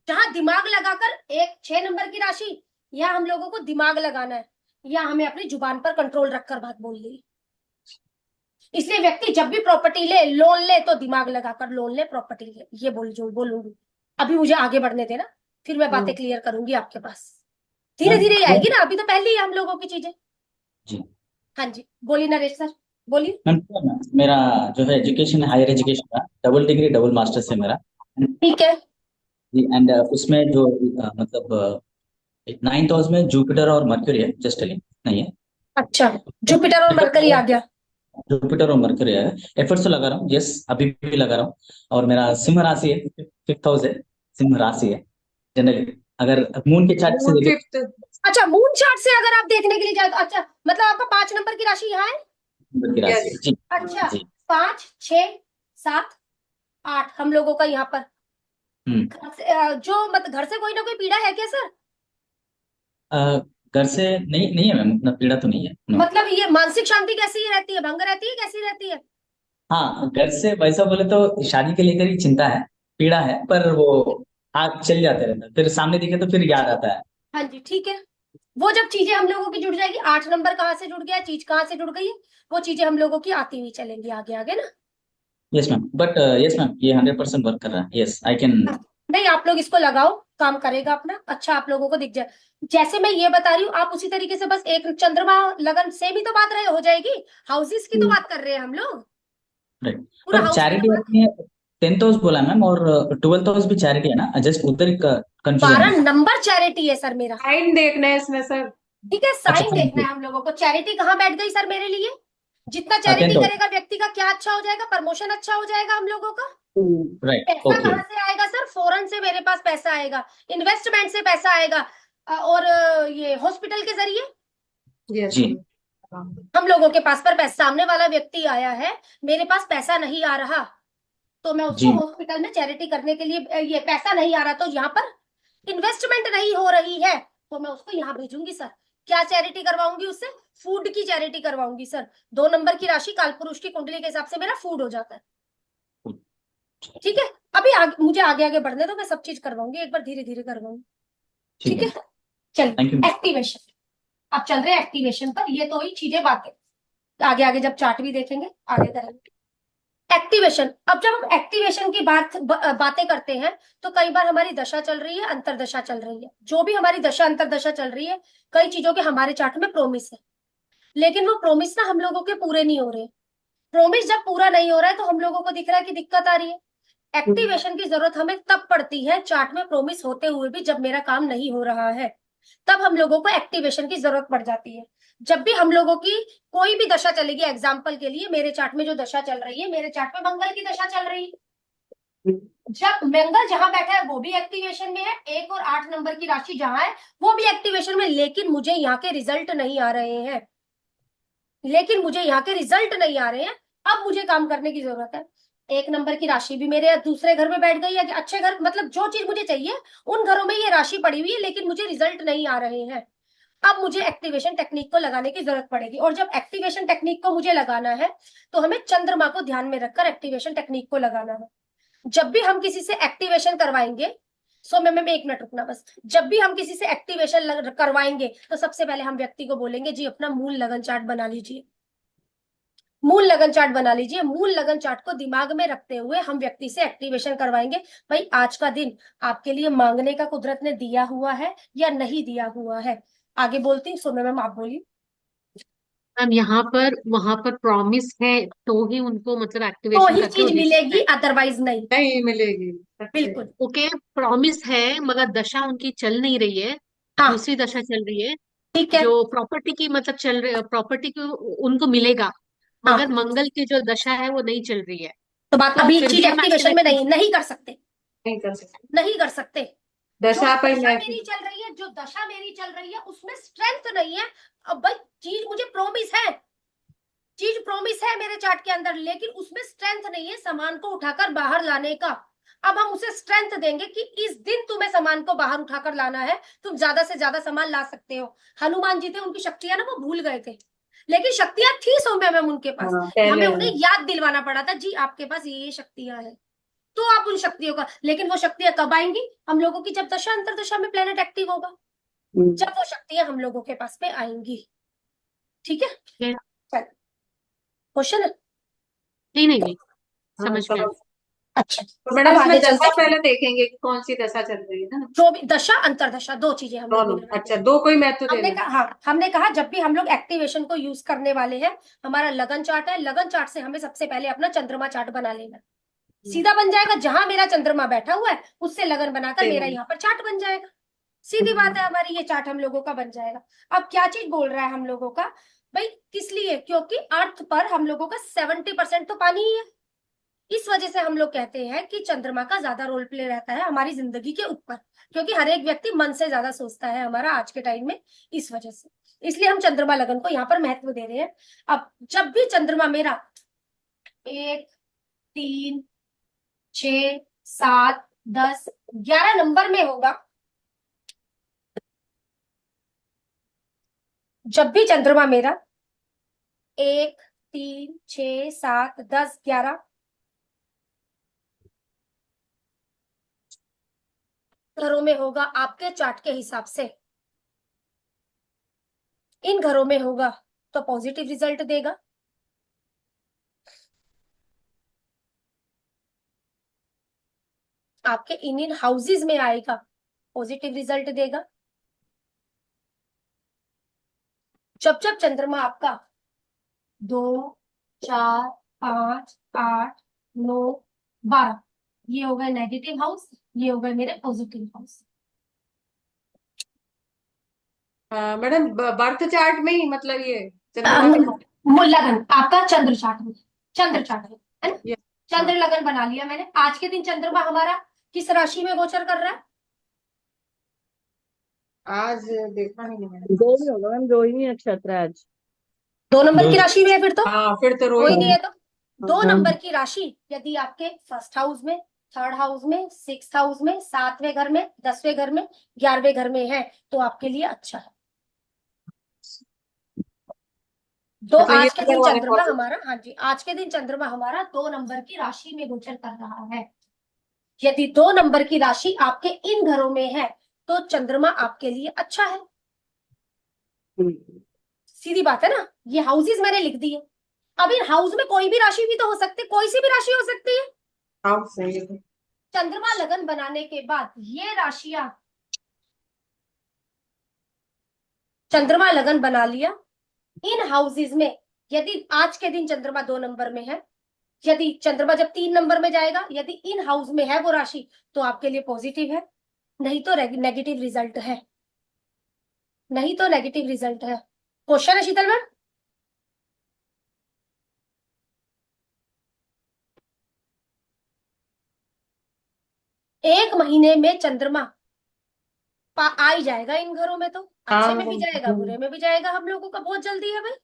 जहां दिमाग लगाकर एक 6 नंबर की राशि, या हम लोगों को दिमाग लगाना है, या हमें अपनी जुबान पर कंट्रोल रखकर बात बोलनी है। इसलिए व्यक्ति जब भी प्रॉपर्टी ले, लोन ले, तो दिमाग लगाकर लोन ले, प्रॉपर्टी ले, ये बोलूंगी। अभी मुझे आगे बढ़ने देना, फिर मैं बातें क्लियर करूंगी आपके पास। धीरे धीरे ही आएगी ना, अभी तो पहले ही हम लोगों की चीजें। जी हाँ जी बोलिए नरेश सर, बोलिए। मैम, मेरा जो है एजुकेशन है हायर एजुकेशन का, डबल डिग्री डबल मास्टर्स है मेरा। ठीक है। जी एंड उसमें जो मतलब 9th हाउस में जुपिटर और मर्क्यूरी है, जस्ट नहीं है। अच्छा, जुपिटर और मरकरी आ गया। जुपिटर और मरकरी है। एफर्ट्स तो लगा रहा हूँ, यस अभी भी लगा रहा हूँ। और मेरा सिंह राशि है, 5th हाउस है, सिंह राशि है। जनरली अगर मून के चार्ट से मून देखें, 5th। अच्छा मून चार्ट से अगर आप देखने के लिए जाए तो अच्छा, मतलब आपका 5 नंबर की राशि यहाँ है। नंबर की राशि है। जी अच्छा जी 5, 6, 7, 8 हम लोगों का यहाँ पर। हम्म जो मतलब घर से कोई ना कोई पीड़ा है क्या सर? अ, घर से नहीं नहीं है मैम, उतना पीड़ा तो नहीं है, नो। मतलब ये मानसिक शांति कैसी रहती है, भंग रहती है, कैसी रहती है? हाँ घर से वैसा बोले तो शादी के लेकर ही चिंता है, पीड़ा है, पर वो आग चल जाते रहता है, फिर सामने दिखे तो फिर याद आता है। हाँ जी ठीक है। वो जब चीजें हम लोगों की जुड़ जाएगी, 8 नंबर कहाँ से जुड़ गया, चीज कहाँ से जुड़ गई है, वो चीजें हम लोगों की आती हुई चलेंगी आगे आगे ना। Yes ma'am, but yes ma'am ये 100% वर्क कर रहा है, यस आई कैन। नहीं आप लोग इसको लगाओ, काम करेगा अपना, अच्छा आप लोगों को दिख जाए। जैसे मैं ये बता रही हूँ आप उसी तरीके से, बस एक चंद्रमा लगन से भी तो बात रहे हो जाएगी। हाउसेस की तो बात कर रहे हैं हम लोग, राइट, पूरा पर हाउस की तो चैरिटी बात। अपनी है। 10th हाउस बोला मैम, और 12th हाउस भी चैरिटी है ना, जस्ट उधर कंफ्यूजन 12 है। नंबर चैरिटी है सर मेरा। साइन देखना है इसमें सर। ठीक है, अच्छा साइन देखना है हम लोगों को। चैरिटी कहाँ बैठ गई सर मेरे लिए? जितना चैरिटी 10th हाउस, करेगा व्यक्ति का क्या अच्छा हो जाएगा, प्रमोशन अच्छा हो जाएगा हम लोगों का। राइट पैसा ओके। कहाँ से आएगा सर? फॉरेन से मेरे पास पैसा आएगा, इन्वेस्टमेंट से पैसा आएगा, और ये हॉस्पिटल के जरिए यस। जी हम लोगों के पास। पर पैसा सामने वाला व्यक्ति आया है, मेरे पास पैसा नहीं आ रहा, तो मैं जी उसको हॉस्पिटल में चैरिटी करने के लिए ये पैसा नहीं आ रहा, तो यहाँ पर इन्वेस्टमेंट नहीं हो रही है, तो मैं उसको यहाँ भेजूंगी सर। क्या चैरिटी करवाऊंगी उससे? फूड की चैरिटी करवाऊंगी सर। 2 नंबर की राशि कालपुरुष की कुंडली के हिसाब से मेरा फूड हो जाता है। ठीक है, अभी मुझे आगे आगे बढ़ने दो, मैं सब चीज करवाऊंगी, एक बार धीरे धीरे करवाऊंगी। ठीक ठीक है। है, चलिए थैंक यू। एक्टिवेशन। अब चल रहे हैं एक्टिवेशन पर, ये तो ही चीजें बातें, आगे आगे जब चार्ट भी देखेंगे आगे करेंगे। एक्टिवेशन, अब जब हम एक्टिवेशन की बातें करते हैं, तो कई बार हमारी दशा चल रही है, अंतरदशा चल रही है। जो भी हमारी दशा अंतरदशा चल रही है, कई चीजों के हमारे चार्ट में प्रोमिस है, लेकिन वो प्रोमिस ना हम लोगों के पूरे नहीं हो रहे। प्रोमिस जब पूरा नहीं हो रहा है, तो हम लोगों को दिख रहा है कि दिक्कत आ रही है। एक्टिवेशन की जरूरत हमें तब पड़ती है चार्ट में प्रोमिस होते हुए भी, जब मेरा काम नहीं हो रहा है, तब हम लोगों को एक्टिवेशन की जरूरत पड़ जाती है। जब भी हम लोगों की कोई भी दशा चलेगी, एग्जाम्पल के लिए मेरे चार्ट में जो दशा चल रही है, मेरे चार्ट में मंगल की दशा चल रही है, जब मंगल जहां बैठा है वो भी एक्टिवेशन में है, 1 और 8 नंबर की राशि जहां है वो भी एक्टिवेशन में, लेकिन मुझे यहाँ के रिजल्ट नहीं आ रहे हैं, लेकिन मुझे यहाँ के रिजल्ट नहीं आ रहे हैं। अब मुझे काम करने की जरूरत है। 1 नंबर की राशि भी मेरे दूसरे घर में बैठ गई है, अच्छे घर, मतलब जो चीज मुझे चाहिए उन घरों में ये राशि पड़ी हुई है, लेकिन मुझे रिजल्ट नहीं आ रहे हैं। अब मुझे एक्टिवेशन टेक्निक को लगाने की जरूरत पड़ेगी, और जब एक्टिवेशन टेक्निक को मुझे लगाना है, तो हमें चंद्रमा को ध्यान में रखकर एक्टिवेशन टेक्निक को लगाना है। जब भी हम किसी से एक्टिवेशन करवाएंगे, सो मैं 1 मिनट रुकना बस। जब भी हम किसी से एक्टिवेशन करवाएंगे, तो सबसे पहले हम व्यक्ति को बोलेंगे, जी अपना मूल लगन चार्ट बना लीजिए, मूल लगन चार्ट बना लीजिए। मूल लगन चार्ट को दिमाग में रखते हुए हम व्यक्ति से एक्टिवेशन करवाएंगे। भाई आज का दिन आपके लिए मांगने का कुदरत ने दिया हुआ है या नहीं दिया हुआ है। आगे बोलती हूँ, सोमे मैम आप बोलिए। मैम यहाँ पर वहां पर प्रॉमिस है तो ही उनको मतलब तो एक्टिवेशन ही करके वो चीज दे सकते मिलेगी, हैं। अदरवाइज नहीं। नहीं मिलेगी। अच्छा। बिल्कुल। ओके, प्रॉमिस है मगर दशा उनकी चल नहीं रही है, हाँ दूसरी दशा चल रही है। ठीक है। जो प्रॉपर्टी की मतलब चल रही प्रॉपर्टी की उनको मिलेगा, मगर हाँ मंगल की जो दशा है वो नहीं चल रही है, तो बात, तो अभी फिर चीज भी हम एक्टिवेशन में एक्टिवेशन। नहीं, नहीं कर सकते, नहीं कर सकते। नहीं कर सकते। जो दशा पर दशा मेरी चल रही है, जो दशा मेरी चल रही है उसमें स्ट्रेंथ नहीं है। अब भाई चीज मुझे प्रोमिस है, चीज प्रोमिस है मेरे चार्ट के अंदर, लेकिन उसमें स्ट्रेंथ नहीं है सामान को उठाकर बाहर लाने का। अब हम उसे स्ट्रेंथ देंगे कि इस दिन तुम्हें सामान को बाहर उठाकर लाना है, तुम ज्यादा से ज्यादा सामान ला सकते हो। हनुमान जी थे, उनकी शक्तियां ना वो भूल गए थे, लेकिन शक्तियां थी सौम्या मैम उनके पास। हाँ पहले हमें उन्हें याद दिलवाना पड़ा था, जी आपके पास ये शक्तियां हैं, तो आप उन शक्तियों का, लेकिन वो शक्तियां कब आएंगी? हम लोगों की जब दशा अंतरदशा में प्लेनेट एक्टिव होगा, जब वो शक्तियां हम लोगों के पास में आएंगी। ठीक है, क्वेश्चन है? नहीं नहीं नहीं, हाँ समझ में समझ। आया। अच्छा, तो मैडम अब इसमें आगे दशा चलते हैं। पहले देखेंगे कि कौन सी दशा चल रही है ना। जो भी दशा अंतरदशा, दो चीजें हम लोग दोनों। मिला अच्छा दो कोई महत्व दे हमने रहे कहा, हाँ हमने कहा जब भी हम लोग एक्टिवेशन को यूज करने वाले हैं, हमारा लगन चार्ट है, लगन चार्ट से हमें सबसे पहले अपना चंद्रमा चार्ट बना लेना, सीधा बन जाएगा। जहां मेरा चंद्रमा बैठा हुआ है उससे लगन बनाकर मेरा यहाँ पर चार्ट बन जाएगा। सीधी बात है, हमारी ये चार्ट हम लोगों का बन जाएगा। अब क्या चीज बोल रहा है हम लोगों का? भाई किस लिए? क्योंकि अर्थ पर हम लोगों का 70% तो पानी ही है। इस वजह से हम लोग कहते हैं कि चंद्रमा का ज्यादा रोल प्ले रहता है हमारी जिंदगी के ऊपर, क्योंकि हर एक व्यक्ति मन से ज्यादा सोचता है हमारा आज के टाइम में, इस वजह से। इसलिए हम चंद्रमा लगन को यहाँ पर महत्व दे रहे हैं। अब जब भी चंद्रमा मेरा 1, 3, 6, 7, 10, 11 नंबर में होगा, जब भी चंद्रमा मेरा 1, 3, 6, 7, 10, 11 घरों में होगा, आपके चार्ट के हिसाब से इन घरों में होगा, तो पॉजिटिव रिजल्ट देगा। आपके इन हाउसेज में आएगा, पॉजिटिव रिजल्ट देगा। जब जब चंद्रमा आपका 2, 4, 5, 8, 9, 12, ये हो गए नेगेटिव हाउस, ये हो गए मेरे positive house. Madam birth chart में ही मतलब ये चंद्रमा के लगन आपका चंद्र चार्ट में, चंद्र चार्ट में है ना, ये। चंद्र लगन बना लिया मैंने। आज के दिन चंद्रमा हमारा किस राशि में गोचर कर रहा है? आज देखा नहीं मैंने। दो ही होगा मैम, रोहिणी नक्षत्र है आज। 2 नंबर की दो। राशि में है फिर तो, हाँ फिर तो कोई नहीं रोहिणी। है तो दो हाँ। नंबर की राशि यदि आपके फर्स्ट हाउस में, थर्ड हाउस में, सिक्स हाउस में, सातवें घर में, 10वें घर में, 11वें घर में है तो आपके लिए अच्छा है। तो मतलब ये आज के नंबर दिन वाले चंद्रमा पॉजिटिव। हमारा, हाँ जी, आज के दिन चंद्रमा हमारा 2 नंबर की राशि में गोचर कर रहा है। यदि 2 नंबर की राशि आपके इन घरों में है तो चंद्रमा आपके लिए अच्छा है। सीधी बात है ना, ये हाउसेस मैंने लिख दिए। अब इन हाउस में कोई भी राशि भी तो हो सकती है, कोई सी भी राशि हो सकती है। हाँ सही है। चंद्रमा लगन बनाने के बाद ये राशियां, चंद्रमा लगन बना लिया इन हाउसेस में। यदि आज के दिन चंद्रमा 2 नंबर में है, यदि चंद्रमा जब 3 नंबर में जाएगा, यदि इन हाउस में है वो राशि तो आपके लिए पॉजिटिव है, नहीं तो नेगेटिव रिजल्ट है, नहीं तो नेगेटिव रिजल्ट है। क्वेश्चन है शीतल मैम? एक महीने में चंद्रमा आ ही जाएगा इन घरों में, तो अच्छे में भी जाएगा, बुरे में भी जाएगा, हम लोगों का बहुत जल्दी है भाई।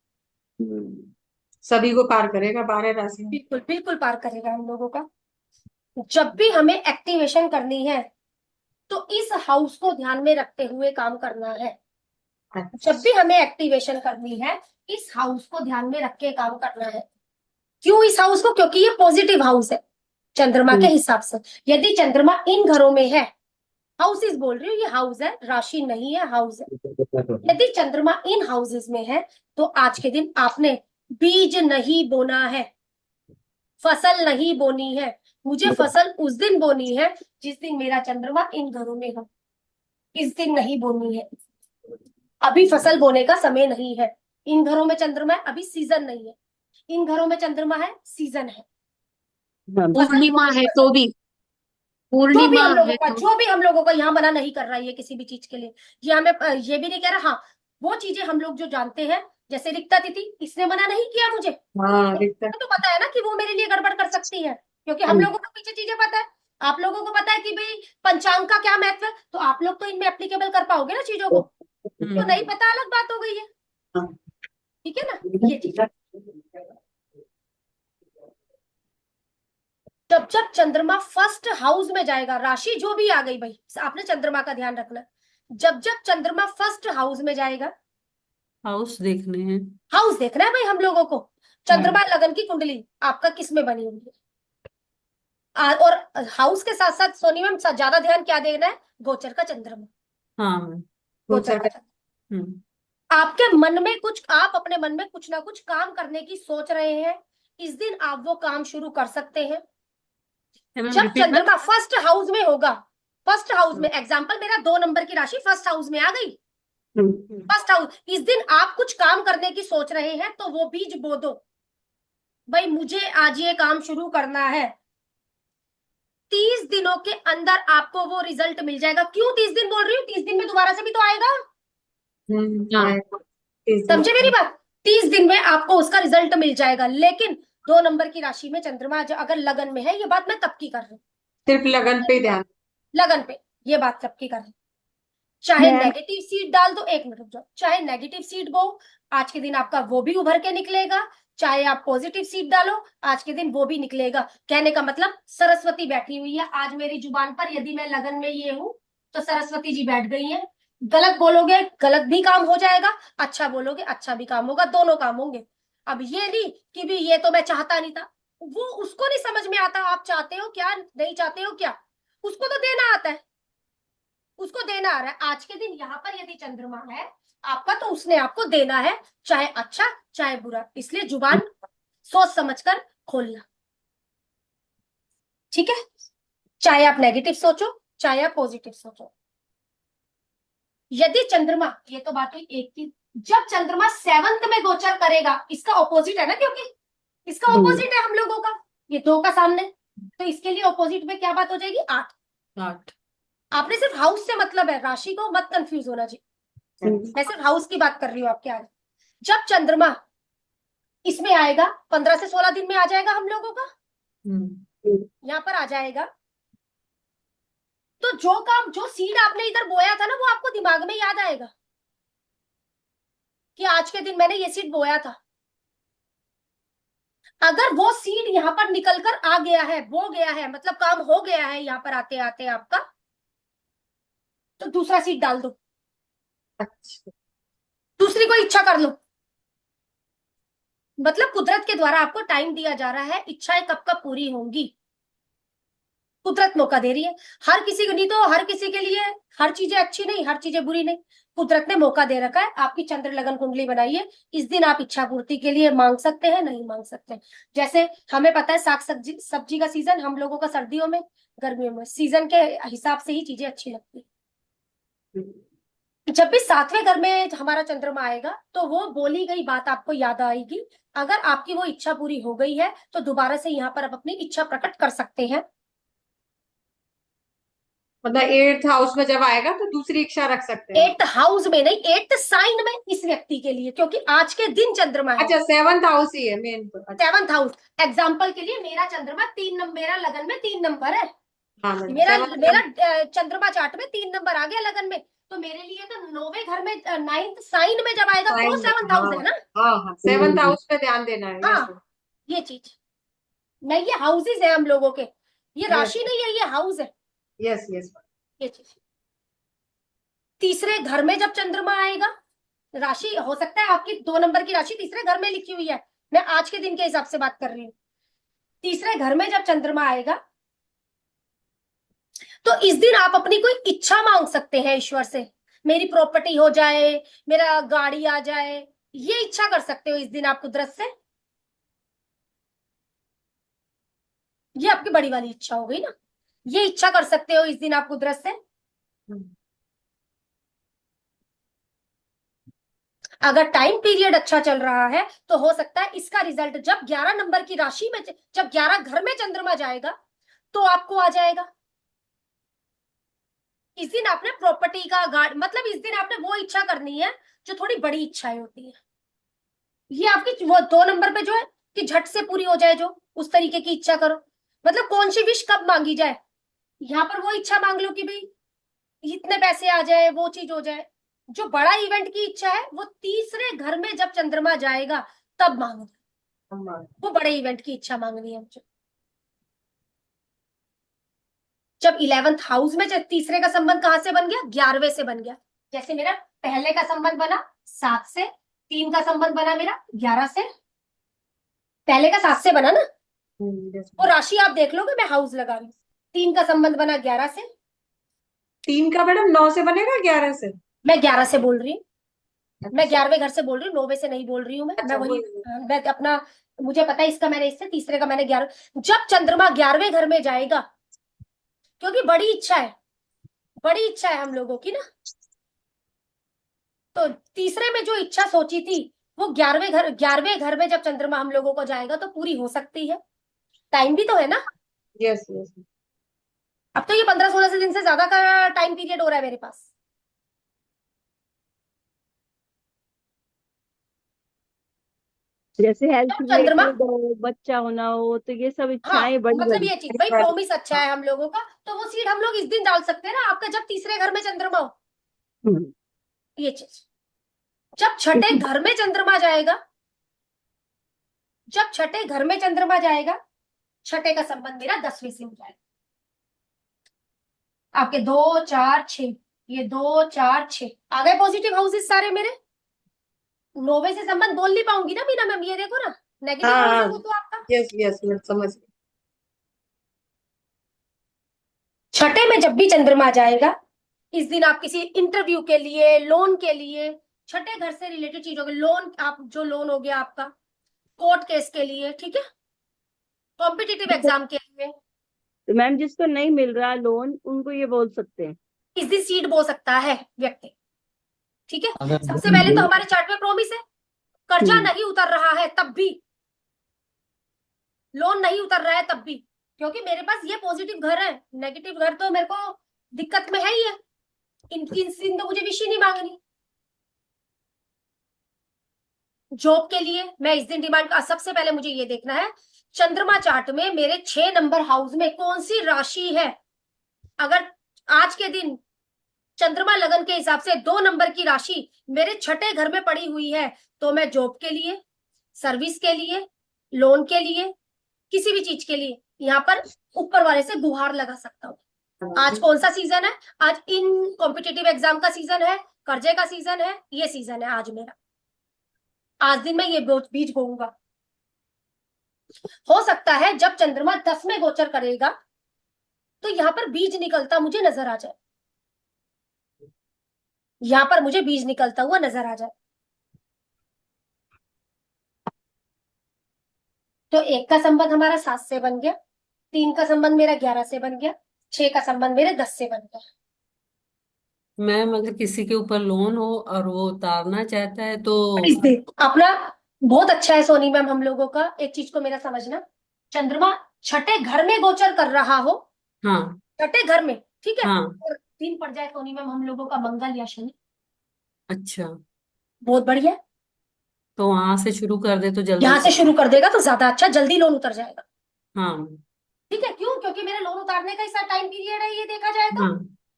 सभी को पार करेगा 12 राशि में। बिल्कुल बिल्कुल पार करेगा हम लोगों का। जब भी हमें एक्टिवेशन करनी है तो इस हाउस को ध्यान में रखते हुए काम करना है। जब भी हमें एक्टिवेशन करनी है इस हाउस को ध्यान में रख के काम करना है। क्यों इस हाउस को? क्योंकि ये पॉजिटिव हाउस है चंद्रमा के हिसाब से। यदि चंद्रमा इन घरों में है, हाउसेस बोल रही हूँ, ये हाउस है, राशि नहीं है, हाउस है। यदि चंद्रमा इन हाउसेस में है तो आज के दिन आपने बीज नहीं बोना है, फसल नहीं बोनी है। मुझे फसल उस दिन बोनी है जिस दिन मेरा चंद्रमा इन घरों में हो, इस दिन नहीं बोनी है। अभी फसल बोने का समय नहीं है। इन घरों में चंद्रमा है, अभी सीजन नहीं है। इन घरों में चंद्रमा है, सीजन है। पूर्णिमा है तो भी, पूर्णिमा है तो जो भी हम लोगों का यहाँ मना नहीं कर रहा है ये किसी भी चीज के लिए। ये हमें ये भी नहीं कह रहा। हाँ, वो चीजें हम लोग जो जानते हैं, जैसे रिक्ता तिथि, इसने मना नहीं किया मुझे। हाँ दिखता तो पता है ना कि वो मेरे लिए गड़बड़ कर सकती है, क्योंकि हम लोगों को पीछे चीजें पता है। आप लोगों को पता है कि भाई पंचांग का क्या महत्व है, तो आप लोग तो इनमें एप्लीकेबल कर पाओगे ना चीजों को। तो नहीं पता अलग बात हो गई है, ठीक है ना। ये चीज जब जब चंद्रमा फर्स्ट हाउस में जाएगा, राशि जो भी आ गई भाई, आपने चंद्रमा का ध्यान रखना। जब जब चंद्रमा फर्स्ट हाउस में जाएगा, हाउस देखने हैं। हाउस देखना है भाई हम लोगों को। चंद्रमा लगन की कुंडली आपका किस में बनी हुई है, और हाउस के साथ साथ सोनी मैम ज्यादा ध्यान क्या देना है, गोचर का चंद्रमा, हाँ गोचर का चंद्रमा। हम्म आपके मन में कुछ, आप अपने मन में कुछ ना कुछ काम करने की सोच रहे हैं, इस दिन आप वो काम शुरू कर सकते हैं। मैम जब रिपीट मैम। चंद्रमा फर्स्ट हाउस में होगा, फर्स्ट हाउस में, एग्जाम्पल मेरा 2 नंबर की राशि फर्स्ट हाउस में आ गई, फर्स्ट हाउस, इस दिन आप कुछ काम करने की सोच रहे हैं तो वो बीज बो दो भाई, मुझे आज ये काम शुरू करना है। 30 दिनों के अंदर आपको वो रिजल्ट मिल जाएगा। क्यों 30 दिन बोल रही हूँ? 30 दिन में दोबारा से भी तो आएगा, समझे मेरी बात। 30 दिन में आपको उसका रिजल्ट मिल जाएगा। लेकिन 2 नंबर की राशि में चंद्रमा अगर लगन में है, ये बात मैं तब की कर रही हूँ, सिर्फ लगन पे ही ध्यान। लगन पे, ये बात तब की कर रही हूँ। चाहे मैम नेगेटिव सीड डाल दो, एक मिनट रुक जाओ, चाहे नेगेटिव सीड बो, आज के दिन आपका वो भी उभर के निकलेगा। चाहे आप पॉजिटिव सीड डालो, आज के दिन वो भी निकलेगा। कहने का मतलब सरस्वती बैठी हुई है आज मेरी जुबान पर। यदि मैं लगन में ये हूं तो सरस्वती जी बैठ गई है। गलत बोलोगे गलत भी काम हो जाएगा, अच्छा बोलोगे अच्छा भी काम होगा, दोनों काम होंगे। अब ये नहीं कि भी ये तो मैं चाहता नहीं था, वो उसको नहीं समझ में आता आप चाहते हो क्या नहीं चाहते हो क्या, उसको तो देना आता है, उसको देना आ रहा है। आज के दिन यहाँ पर यदि चंद्रमा है आपका, तो उसने आपको देना है, चाहे अच्छा चाहे बुरा। इसलिए जुबान सोच समझकर खोलना, ठीक है। चाहे आप नेगेटिव सोचो चाहे आप पॉजिटिव सोचो। यदि चंद्रमा, ये तो बात हुई एक की, जब चंद्रमा 7th में गोचर करेगा, इसका ऑपोजिट है ना, क्योंकि इसका ऑपोजिट है हम लोगों का, ये 2 का सामने, तो इसके लिए ऑपोजिट में क्या बात हो जाएगी, 8। 8। आपने सिर्फ हाउस से मतलब है, राशि को मत कंफ्यूज होना जी। मैं सिर्फ हाउस की बात कर रही हूँ आपके आगे। जब चंद्रमा इसमें आएगा, 15 से 16 दिन में आ जाएगा हम लोगों का, यहाँ पर आ जाएगा, तो जो काम, जो सीड आपने इधर बोया था ना, वो आपको दिमाग में याद आएगा कि आज के दिन मैंने ये सीड बोया था। अगर वो सीड यहाँ पर निकल कर आ गया है, वो गया है, मतलब काम हो गया है यहाँ पर आते आते आपका, तो दूसरा सीड डाल दो, अच्छा। दूसरी कोई इच्छा कर लो। मतलब कुदरत के द्वारा आपको टाइम दिया जा रहा है, इच्छाएं कब कब पूरी होंगी, कुदरत मौका दे रही है। हर किसी को नहीं, तो हर किसी के लिए हर चीजें अच्छी नहीं, हर चीजें बुरी नहीं, कुदरत ने मौका दे रखा है। आपकी चंद्र लगन कुंडली बनाइए, इस दिन आप इच्छा पूर्ति के लिए मांग सकते हैं, नहीं मांग सकते हैं। जैसे हमें पता है साग सब्जी सब्जी का सीजन हम लोगों का सर्दियों में, गर्मियों में, सीजन के हिसाब से ही चीजें अच्छी लगती है। जब भी 7वें घर में हमारा चंद्रमा आएगा तो वो बोली गई बात आपको याद आएगी। अगर आपकी वो इच्छा पूरी हो गई है तो दोबारा से यहाँ पर आप अपनी इच्छा प्रकट कर सकते हैं। मतलब 8th हाउस में जब आएगा तो दूसरी इच्छा रख सकते हैं। 8th हाउस में नहीं, 8th साइन में इस व्यक्ति के लिए, क्योंकि आज के दिन चंद्रमा है। अच्छा 7th हाउस ही है मेन तो। अच्छा। 7th हाउस, एग्जाम्पल के लिए मेरा चंद्रमा 3 नंबर, मेरा लगन में 3 नंबर है, हाँ मैडम मेरा 7th मेरा चंद्रमा चार्ट में 3 नंबर आ गया लगन में, तो मेरे लिए तो 9वें घर में 9th साइन में जब आएगा तो 7th हाउस है ना। हाँ हाँ 7th हाउस पे ध्यान देना है। हाँ, ये चीज नहीं, ये हाउसेस है हम लोगों के, ये Yes. राशि नहीं है, ये हाउस है, यस यस। ये चीज। तीसरे घर में जब चंद्रमा आएगा, राशि हो सकता है आपकी 2 नंबर की राशि तीसरे घर में लिखी हुई है, मैं आज के दिन के हिसाब से बात कर रही हूँ। तीसरे घर में जब चंद्रमा आएगा तो इस दिन आप अपनी कोई इच्छा मांग सकते हैं ईश्वर से, मेरी प्रॉपर्टी हो जाए, मेरा गाड़ी आ जाए, ये इच्छा कर सकते हो इस दिन आप कुदरत से। ये आपकी बड़ी वाली इच्छा हो गई ना, ये इच्छा कर सकते हो इस दिन आप कुदरत से। अगर टाइम पीरियड अच्छा चल रहा है तो हो सकता है इसका रिजल्ट जब 11 नंबर की राशि में, जब 11 घर में चंद्रमा जाएगा तो आपको आ जाएगा। इस दिन आपने प्रॉपर्टी का मतलब इस दिन आपने वो इच्छा करनी है जो थोड़ी बड़ी इच्छाएं होती है। ये आपकी वो 2 नंबर पे जो है कि झट से पूरी हो जाए, जो उस तरीके की इच्छा करो। मतलब कौन सी विश कब मांगी जाए, यहाँ पर वो इच्छा मांग लो कि भाई इतने पैसे आ जाए, वो चीज हो जाए। जो बड़ा इवेंट की इच्छा है वो तीसरे घर में जब चंद्रमा जाएगा तब मांगो, वो बड़े इवेंट की इच्छा मांगनी है मुझे। जब 11th हाउस में जब तीसरे का संबंध कहां से बन गया, 11वें से बन गया। जैसे मेरा पहले का संबंध बना 7 से, 3 का संबंध बना मेरा 11 से, पहले का 7 से बना ना, वो राशि आप देख लोगे, मैं हाउस लगा रही हूँ। 3 का संबंध बना 11 से, 3 का मैडम 9 से बनेगा 11 से। मैं 11 से बोल रही हूँ, मैं 11वें घर से बोल रही हूँ, 9वें से नहीं बोल रही हूँ मैं। अच्छा, वही मैं अपना, मुझे पता है इसका मैंने इससे, तीसरे का मैंने 11। जब चंद्रमा 11वें घर में जाएगा, क्योंकि बड़ी इच्छा है, बड़ी इच्छा है हम लोगों की ना, तो तीसरे में जो इच्छा सोची थी वो 11वें घर में जब चंद्रमा हम लोगों को जाएगा तो पूरी हो सकती है। टाइम भी तो है ना, यस यस। अब तो ये 15-16 से दिन से ज्यादा का टाइम पीरियड हो रहा है मेरे पास। जैसे हेल्थ जब चंद्रमा, रिलेटेड हो, बच्चा होना हो, तो ये सब हाँ इच्छाएं बड़ी मतलब बड़ी। ये चीज भाई प्रॉमिस अच्छा है हम लोगों का, तो वो सीड हम लोग इस दिन डाल सकते हैं ना आपका, जब तीसरे घर में चंद्रमा हो। हम्म। ये चीज, जब छठे घर में चंद्रमा जाएगा, जब छठे घर में चंद्रमा जाएगा, छठे का संबंध मेरा 10वें से हो जाएगा। आपके 2 4 6, ये 2 4 6 आ गए पॉजिटिव हाउसेस सारे मेरे। 9वें से संबंध बोल नहीं पाऊंगी ना मीना मैम, ये देखो ना, नेगेटिव हाउस है वो तो आपका। यस यस मैं समझ गई। छठे में जब भी चंद्रमा जाएगा, इस दिन आप किसी इंटरव्यू के लिए, लोन के लिए, छठे घर से रिलेटेड चीजों के लोन, आप जो लोन हो गया आपका, कोर्ट केस के लिए, ठीक है, कॉम्पिटिटिव एग्जाम के लिए, तो मैम जिसको नहीं मिल रहा लोन, उनको ये बोल सकते हैं। इस दिन सीट बो सकता है व्यक्ति, ठीक है। अगर सबसे पहले तो हमारे चार्ट में प्रॉमिस है, कर्जा नहीं उतर रहा है तब भी, लोन नहीं उतर रहा है तब भी, क्योंकि मेरे पास ये पॉजिटिव घर है, नेगेटिव घर तो मेरे को दिक्कत में है ही है। इन दिन तो मुझे विश ही नहीं मांगनी। जॉब के लिए मैं इस दिन डिमांड, सबसे पहले मुझे ये देखना है चंद्रमा चार्ट में मेरे 6 नंबर हाउस में कौन सी राशि है। अगर आज के दिन चंद्रमा लगन के हिसाब से 2 नंबर की राशि मेरे छठे घर में पड़ी हुई है, तो मैं जॉब के लिए, सर्विस के लिए, लोन के लिए, किसी भी चीज के लिए यहाँ पर ऊपर वाले से गुहार लगा सकता हूँ। आज कौन सा सीजन है? आज इन कॉम्पिटिटिव एग्जाम का सीजन है, कर्जे का सीजन है, ये सीजन है आज मेरा। आज दिन में ये बीज बोऊंगा। हो सकता है जब चंद्रमा 10 में गोचर करेगा तो यहाँ पर बीज निकलता मुझे नजर आ जाए, यहाँ पर मुझे बीज निकलता हुआ नजर आ जाए। तो 1 का संबंध हमारा 7 से बन गया, 3 का संबंध मेरा 11 से बन गया, 6 का संबंध मेरे 10 से बन गया। मैम अगर किसी के ऊपर लोन हो और वो उतारना चाहता है तो इस दिन अपना बहुत अच्छा है सोनी मैम, हम लोगों का एक चीज को मेरा समझना, चंद्रमा छठे घर में गोचर कर रहा हो, हाँ छठे घर में, ठीक है, हाँ और दिन पड़ जाए सोनी मैम हम लोगों का मंगल या शनि, अच्छा, बहुत बढ़िया है। तो वहां से शुरू कर दे तो जल्दी यहाँ से शुरू कर देगा तो ज्यादा अच्छा, जल्दी लोन उतर जाएगा। हाँ ठीक है, क्यों? क्योंकि मेरे लोन उतारने का ऐसा टाइम पीरियड है, ये देखा जाए तो हाँ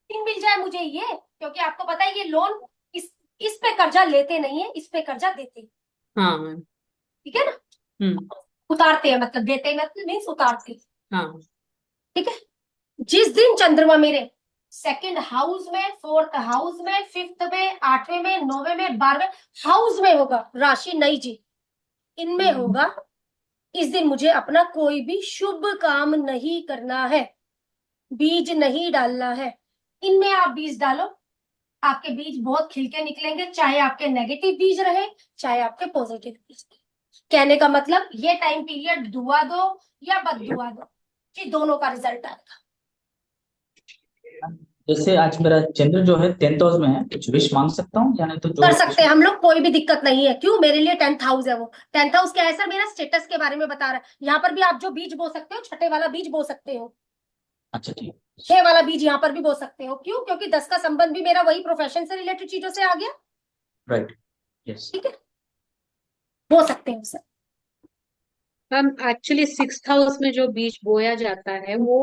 दिन मिल जाए मुझे ये, क्योंकि आपको पता है ये लोन इस पे कर्जा लेते नहीं है, इस पे कर्जा देते हैं। हाँ मैम ठीक है ना, हम्म उतारते हैं मतलब, देते हैं मतलब मीन्स उतारते हैं। हाँ ठीक है, जिस दिन चंद्रमा मेरे 2nd हाउस में, 4th हाउस में, 5th में, 8वें में, 9वें में, 12वें हाउस में होगा, राशि नई जी इनमें होगा, इस दिन मुझे अपना कोई भी शुभ काम नहीं करना है, बीज नहीं डालना है। इनमें आप बीज डालो, आपके बीज बहुत खिलके निकलेंगे, चाहे आपके नेगेटिव बीज रहे, चाहे आपके पॉजिटिव बीज रहे। कहने का मतलब ये टाइम पीरियड दुआ दो या बद दुआ दो, कि दोनों का रिजल्ट आएगा। जैसे आज मेरा चंद्र जो है 10th हाउस में है, कुछ विश मांग सकता हूँ या नहीं? तो जो कर सकते हैं हम लोग, कोई भी दिक्कत नहीं है। क्यों? मेरे लिए 10th हाउस है वो। 10th हाउस क्या है सर? मेरा स्टेटस के बारे में बता रहा है। यहाँ पर भी आप जो बीज बो सकते हो, छठे वाला बीज बो सकते हो, अच्छा ठीक है। 6 वाला बीज यहाँ पर भी बो सकते हो। क्यों? क्योंकि 10 का संबंध भी मेरा वही प्रोफेशन से रिलेटेड चीजों से आ गया। Right, yes. ठीक है, बो सकते हो sir. Ma'am actually 6th house में जो बीज बोया जाता है वो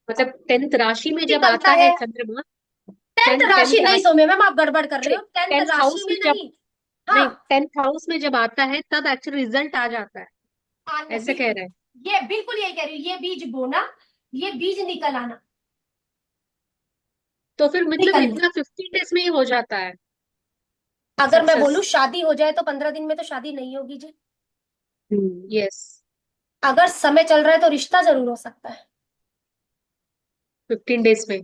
मतलब 10th राशि में जब निकलता आता है है चंद्रमा, 10th 10th राशि नहीं, राशि सौम्य मैम आप गड़बड़ कर रहे हो, 10th 10th राशि हाउस में में जब नहीं। नहीं हाँ 10th हाउस में जब आता है तब एक्चुअली रिजल्ट आ जाता है, ऐसे कह बिल्कुल, रहे हैं। ये बिल्कुल यही कह रही हूँ, ये बीज बोना, ये बीज निकल आना, तो फिर मतलब निकल। इतना 15 डेज में ही हो जाता है अगर मैं बोलूं सक्सेस। शादी हो जाए तो 15 दिन में तो शादी नहीं होगी जी। यस, अगर समय चल रहा है तो रिश्ता जरूर हो सकता है, 15 डेज में।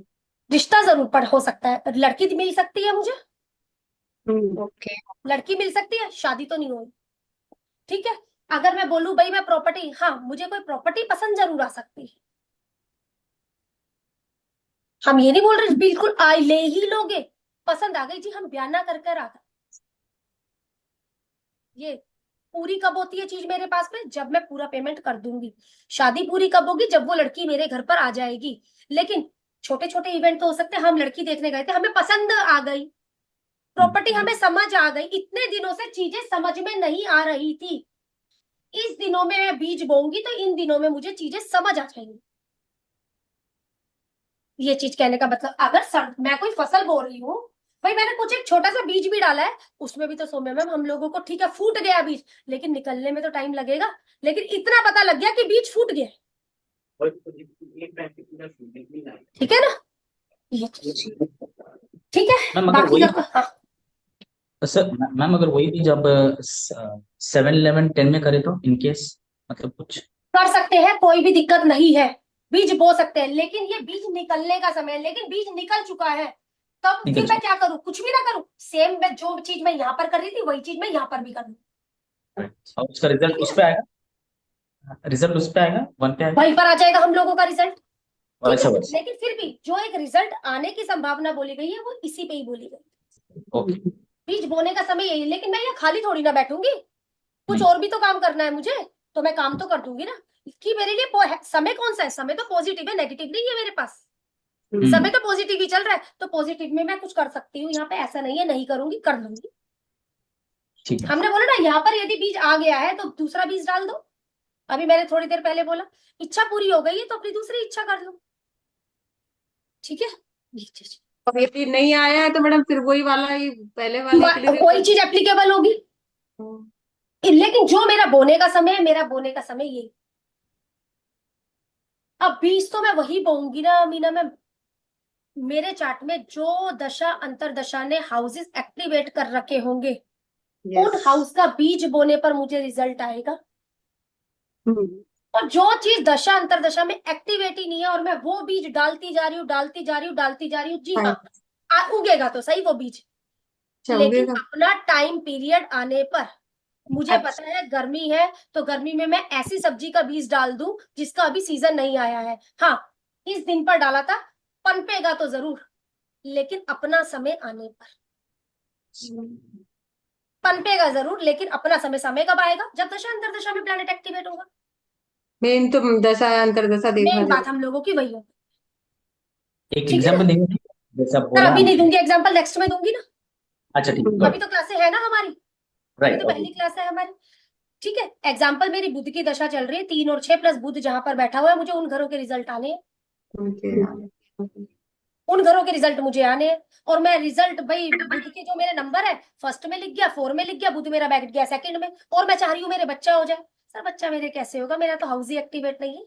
रिश्ता जरूर पर हो सकता है। लड़की मिल सकती है मुझे, ओके, लड़की मिल सकती है, शादी तो नहीं होगी। ठीक है, अगर मैं बोलूं भाई मैं प्रॉपर्टी, हाँ मुझे कोई प्रॉपर्टी पसंद जरूर आ सकती है। हम ये नहीं बोल रहे बिल्कुल आ ले ही लोगे, पसंद आ गई जी, हम बयान ना कर कर आ गए। ये पूरी कब होती है चीज मेरे पास में? जब मैं पूरा पेमेंट कर दूंगी। शादी पूरी कब होगी? जब वो लड़की मेरे घर पर आ जाएगी। लेकिन छोटे छोटे इवेंट तो हो सकते हैं, हम लड़की देखने गए थे, हमें पसंद आ गई, प्रॉपर्टी हमें समझ आ गई, इतने दिनों से चीजें समझ में नहीं आ रही थी, इस दिनों में मैं बीज बोऊंगी तो इन दिनों में मुझे चीजें समझ आ जाएंगी। ये चीज कहने का मतलब, अगर मैं कोई फसल बो रही हूँ, भाई मैंने कुछ एक छोटा सा बीज भी डाला है, उसमें भी तो सौम्य मैम हम लोगों को ठीक है फूट गया बीज, लेकिन निकलने में तो टाइम लगेगा। लेकिन इतना पता लग गया कि बीज फूट गया। ठीक है ना, ये चीज ठीक है। मैम अगर बाकी वही का हाँ, सर, मैम अगर वही भी जब 7, 11, 10 में करे तो इन केस मतलब कुछ कर सकते हैं, कोई भी दिक्कत नहीं है, बीज बो सकते हैं, लेकिन ये बीज निकलने का समय है। लेकिन बीज निकल चुका है, तब निकल फिर मैं क्या करूं? कुछ भी ना करूं, सेम मैं जो चीज मैं यहाँ पर कर रही थी वही चीज मैं यहाँ पर भी करूँ। और उसका रिजल्ट उस पे आएगा, रिजल्ट उस पे आएगा, 1 पे आएगा। वहीं पर आ जाएगा हम लोगों का रिजल्ट। ठीक वैसा है, वैसा लेकिन फिर भी जो एक रिजल्ट आने की संभावना बोली गई है वो इसी पे ही बोली गई। ओके। बीज बोने का समय यही है, लेकिन मैं ये खाली थोड़ी ना बैठूंगी, कुछ नहीं। और भी तो काम करना है मुझे, तो मैं काम तो कर दूंगी ना। कि मेरे लिए समय कौन सा है? समय तो पॉजिटिव है, नेगेटिव नहीं है मेरे पास। समय तो पॉजिटिव ही चल रहा है, तो पॉजिटिव में मैं कुछ कर सकती हूँ। यहाँ पे ऐसा नहीं है नहीं करूंगी, कर लूंगी। ठीक है। हमने बोला ना यहाँ पर यदि बीज आ गया है तो दूसरा बीज डाल दो। अभी मैंने थोड़ी देर पहले बोला इच्छा पूरी हो गई है तो अपनी दूसरी इच्छा कर लो। ठीक है, ये चीज अब यदि नहीं आया है तो मैडम फिर वही वाला ही पहले वाले के लिए कोई चीज एप्लीकेबल होगी। लेकिन जो मेरा बोने का समय है, मेरा बोने का समय ये, अब बीज तो मैं वही बोऊंगी ना मीना मैम। मेरे चार्ट में जो दशा अंतरदशा ने हाउसेस एक्टिवेट कर रखे होंगे, उन यस हाउस का बीज बोने पर मुझे रिजल्ट आएगा। और जो चीज दशा अंतरदशा में एक्टिवेट ही नहीं है, और मैं वो बीज डालती जा रही हूँ, डालती जा रही हूँ, डालती जा रही हूँ, जी हाँ, उगेगा तो सही वो बीज, लेकिन उगेगा। अपना टाइम पीरियड आने पर, मुझे अच्छा पता है गर्मी है तो गर्मी में मैं ऐसी सब्जी का बीज डाल दूं जिसका अभी सीजन नहीं आया है, हाँ इस दिन पर डाला था, पनपेगा तो जरूर, लेकिन अपना समय आने पर पनपेगा जरूर, लेकिन अपना समय, समय कब आएगा? जब दशा अंतरदशा में प्लैनेट एक्टिवेट होगा। मेन तो दशा अंतरदशा देखना मेन बात जरूरी। हम लोगों की वही है, एक ठीक है ना? एग्जांपल देंगे जैसा आप सर बोला। अभी नहीं दूंगी एग्जाम्पल, नेक्स्ट में दूंगी ना, अच्छा ठीक अभी तो क्लासे है ना हमारी, अभी राइट तो पहली क्लास है हमारी, ठीक है। एग्जाम्पल मेरी बुध की दशा चल रही है, 3 और 6 प्लस बुध जहां पर बैठा हुआ है, मुझे उन घरों के रिजल्ट आने हैं, ओके उन घरों के रिजल्ट मुझे आने हैं। और मैं रिजल्ट भाई बुध के जो मेरे नंबर है, फर्स्ट में लिख गया, 4 में लिख गया, बुध मेरा बैठ गया सेकंड में, और मैं चाह रही हूँ मेरे बच्चा हो जाए। सर बच्चा मेरे कैसे होगा, मेरा तो हाउस ही एक्टिवेट नहीं है।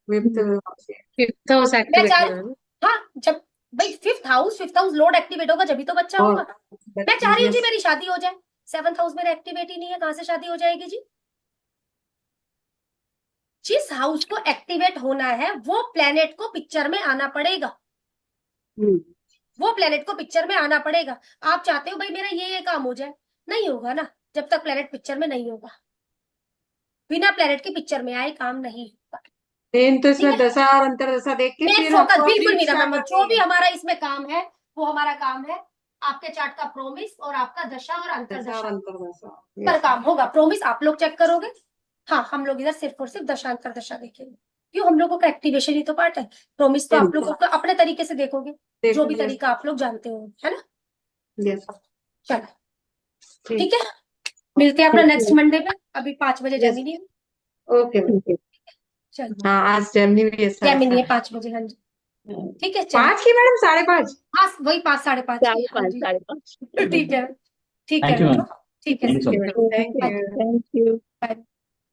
वे भी तो फिफ्थ हाउस मैं एक्टिवेट चाह हो रही, रहा है ना। हाँ जब भाई फिफ्थ हाउस लोड एक्टिवेट होगा जब तो बच्चा और होगा। मैं चाह रही हूँ जी यस मेरी शादी हो जाए, 7th हाउस मेरा एक्टिवेट ही नहीं है, कहां से शादी हो जाएगी जी? जिस हाउस को एक्टिवेट होना है वो प्लेनेट को पिक्चर में आना पड़ेगा, वो प्लेनेट को पिक्चर में आना पड़ेगा। आप चाहते हो भाई मेरा ये काम हो जाए, नहीं होगा ना, जब तक प्लेनेट पिक्चर में नहीं होगा, बिना प्लेनेट के पिक्चर में आए काम नहीं होगा, मेन तो ठीक इसमें है। दशा और अंतरदशा देख के मेन फिर फोकस हमको बिल्कुल अपनी मीरा इच्छा मैम, जो करनी भी है। हमारा इसमें काम है वो हमारा काम है आपके चार्ट का प्रोमिस और आपका दशा और दशा और अंतरदशा अंतरदशा पर यस काम होगा। प्रोमिस आप लोग चेक करोगे, हाँ हम लोग इधर सिर्फ और सिर्फ दशा अंतरदशा देखेंगे, क्यों, हम लोगों का एक्टिवेशन ही तो पार्ट है। प्रोमिस तो आप लोगों को अपने तरीके से देखोगे, जो भी देखो यस तरीका आप लोग जानते हो, है ना? यस चलो ठीक ठीक है, मिलते हैं अपना नेक्स्ट मंडे पे, अभी 5 बजे यस जेमिनी है। ओके चलो हाँ आज जर्नी भी है जेमिनी है 5:30 5 बजे, हाँ जी, ठीक है चलो। 5 की मैडम 5:30 हाँ वही 5 साढ़े 5 की, हाँ 5:30, जी 5:30। ठीक है, ठीक है थैंक यू मैम, मैम, ठीक है thank you sir, so much. Thank bye you thank you. Bye.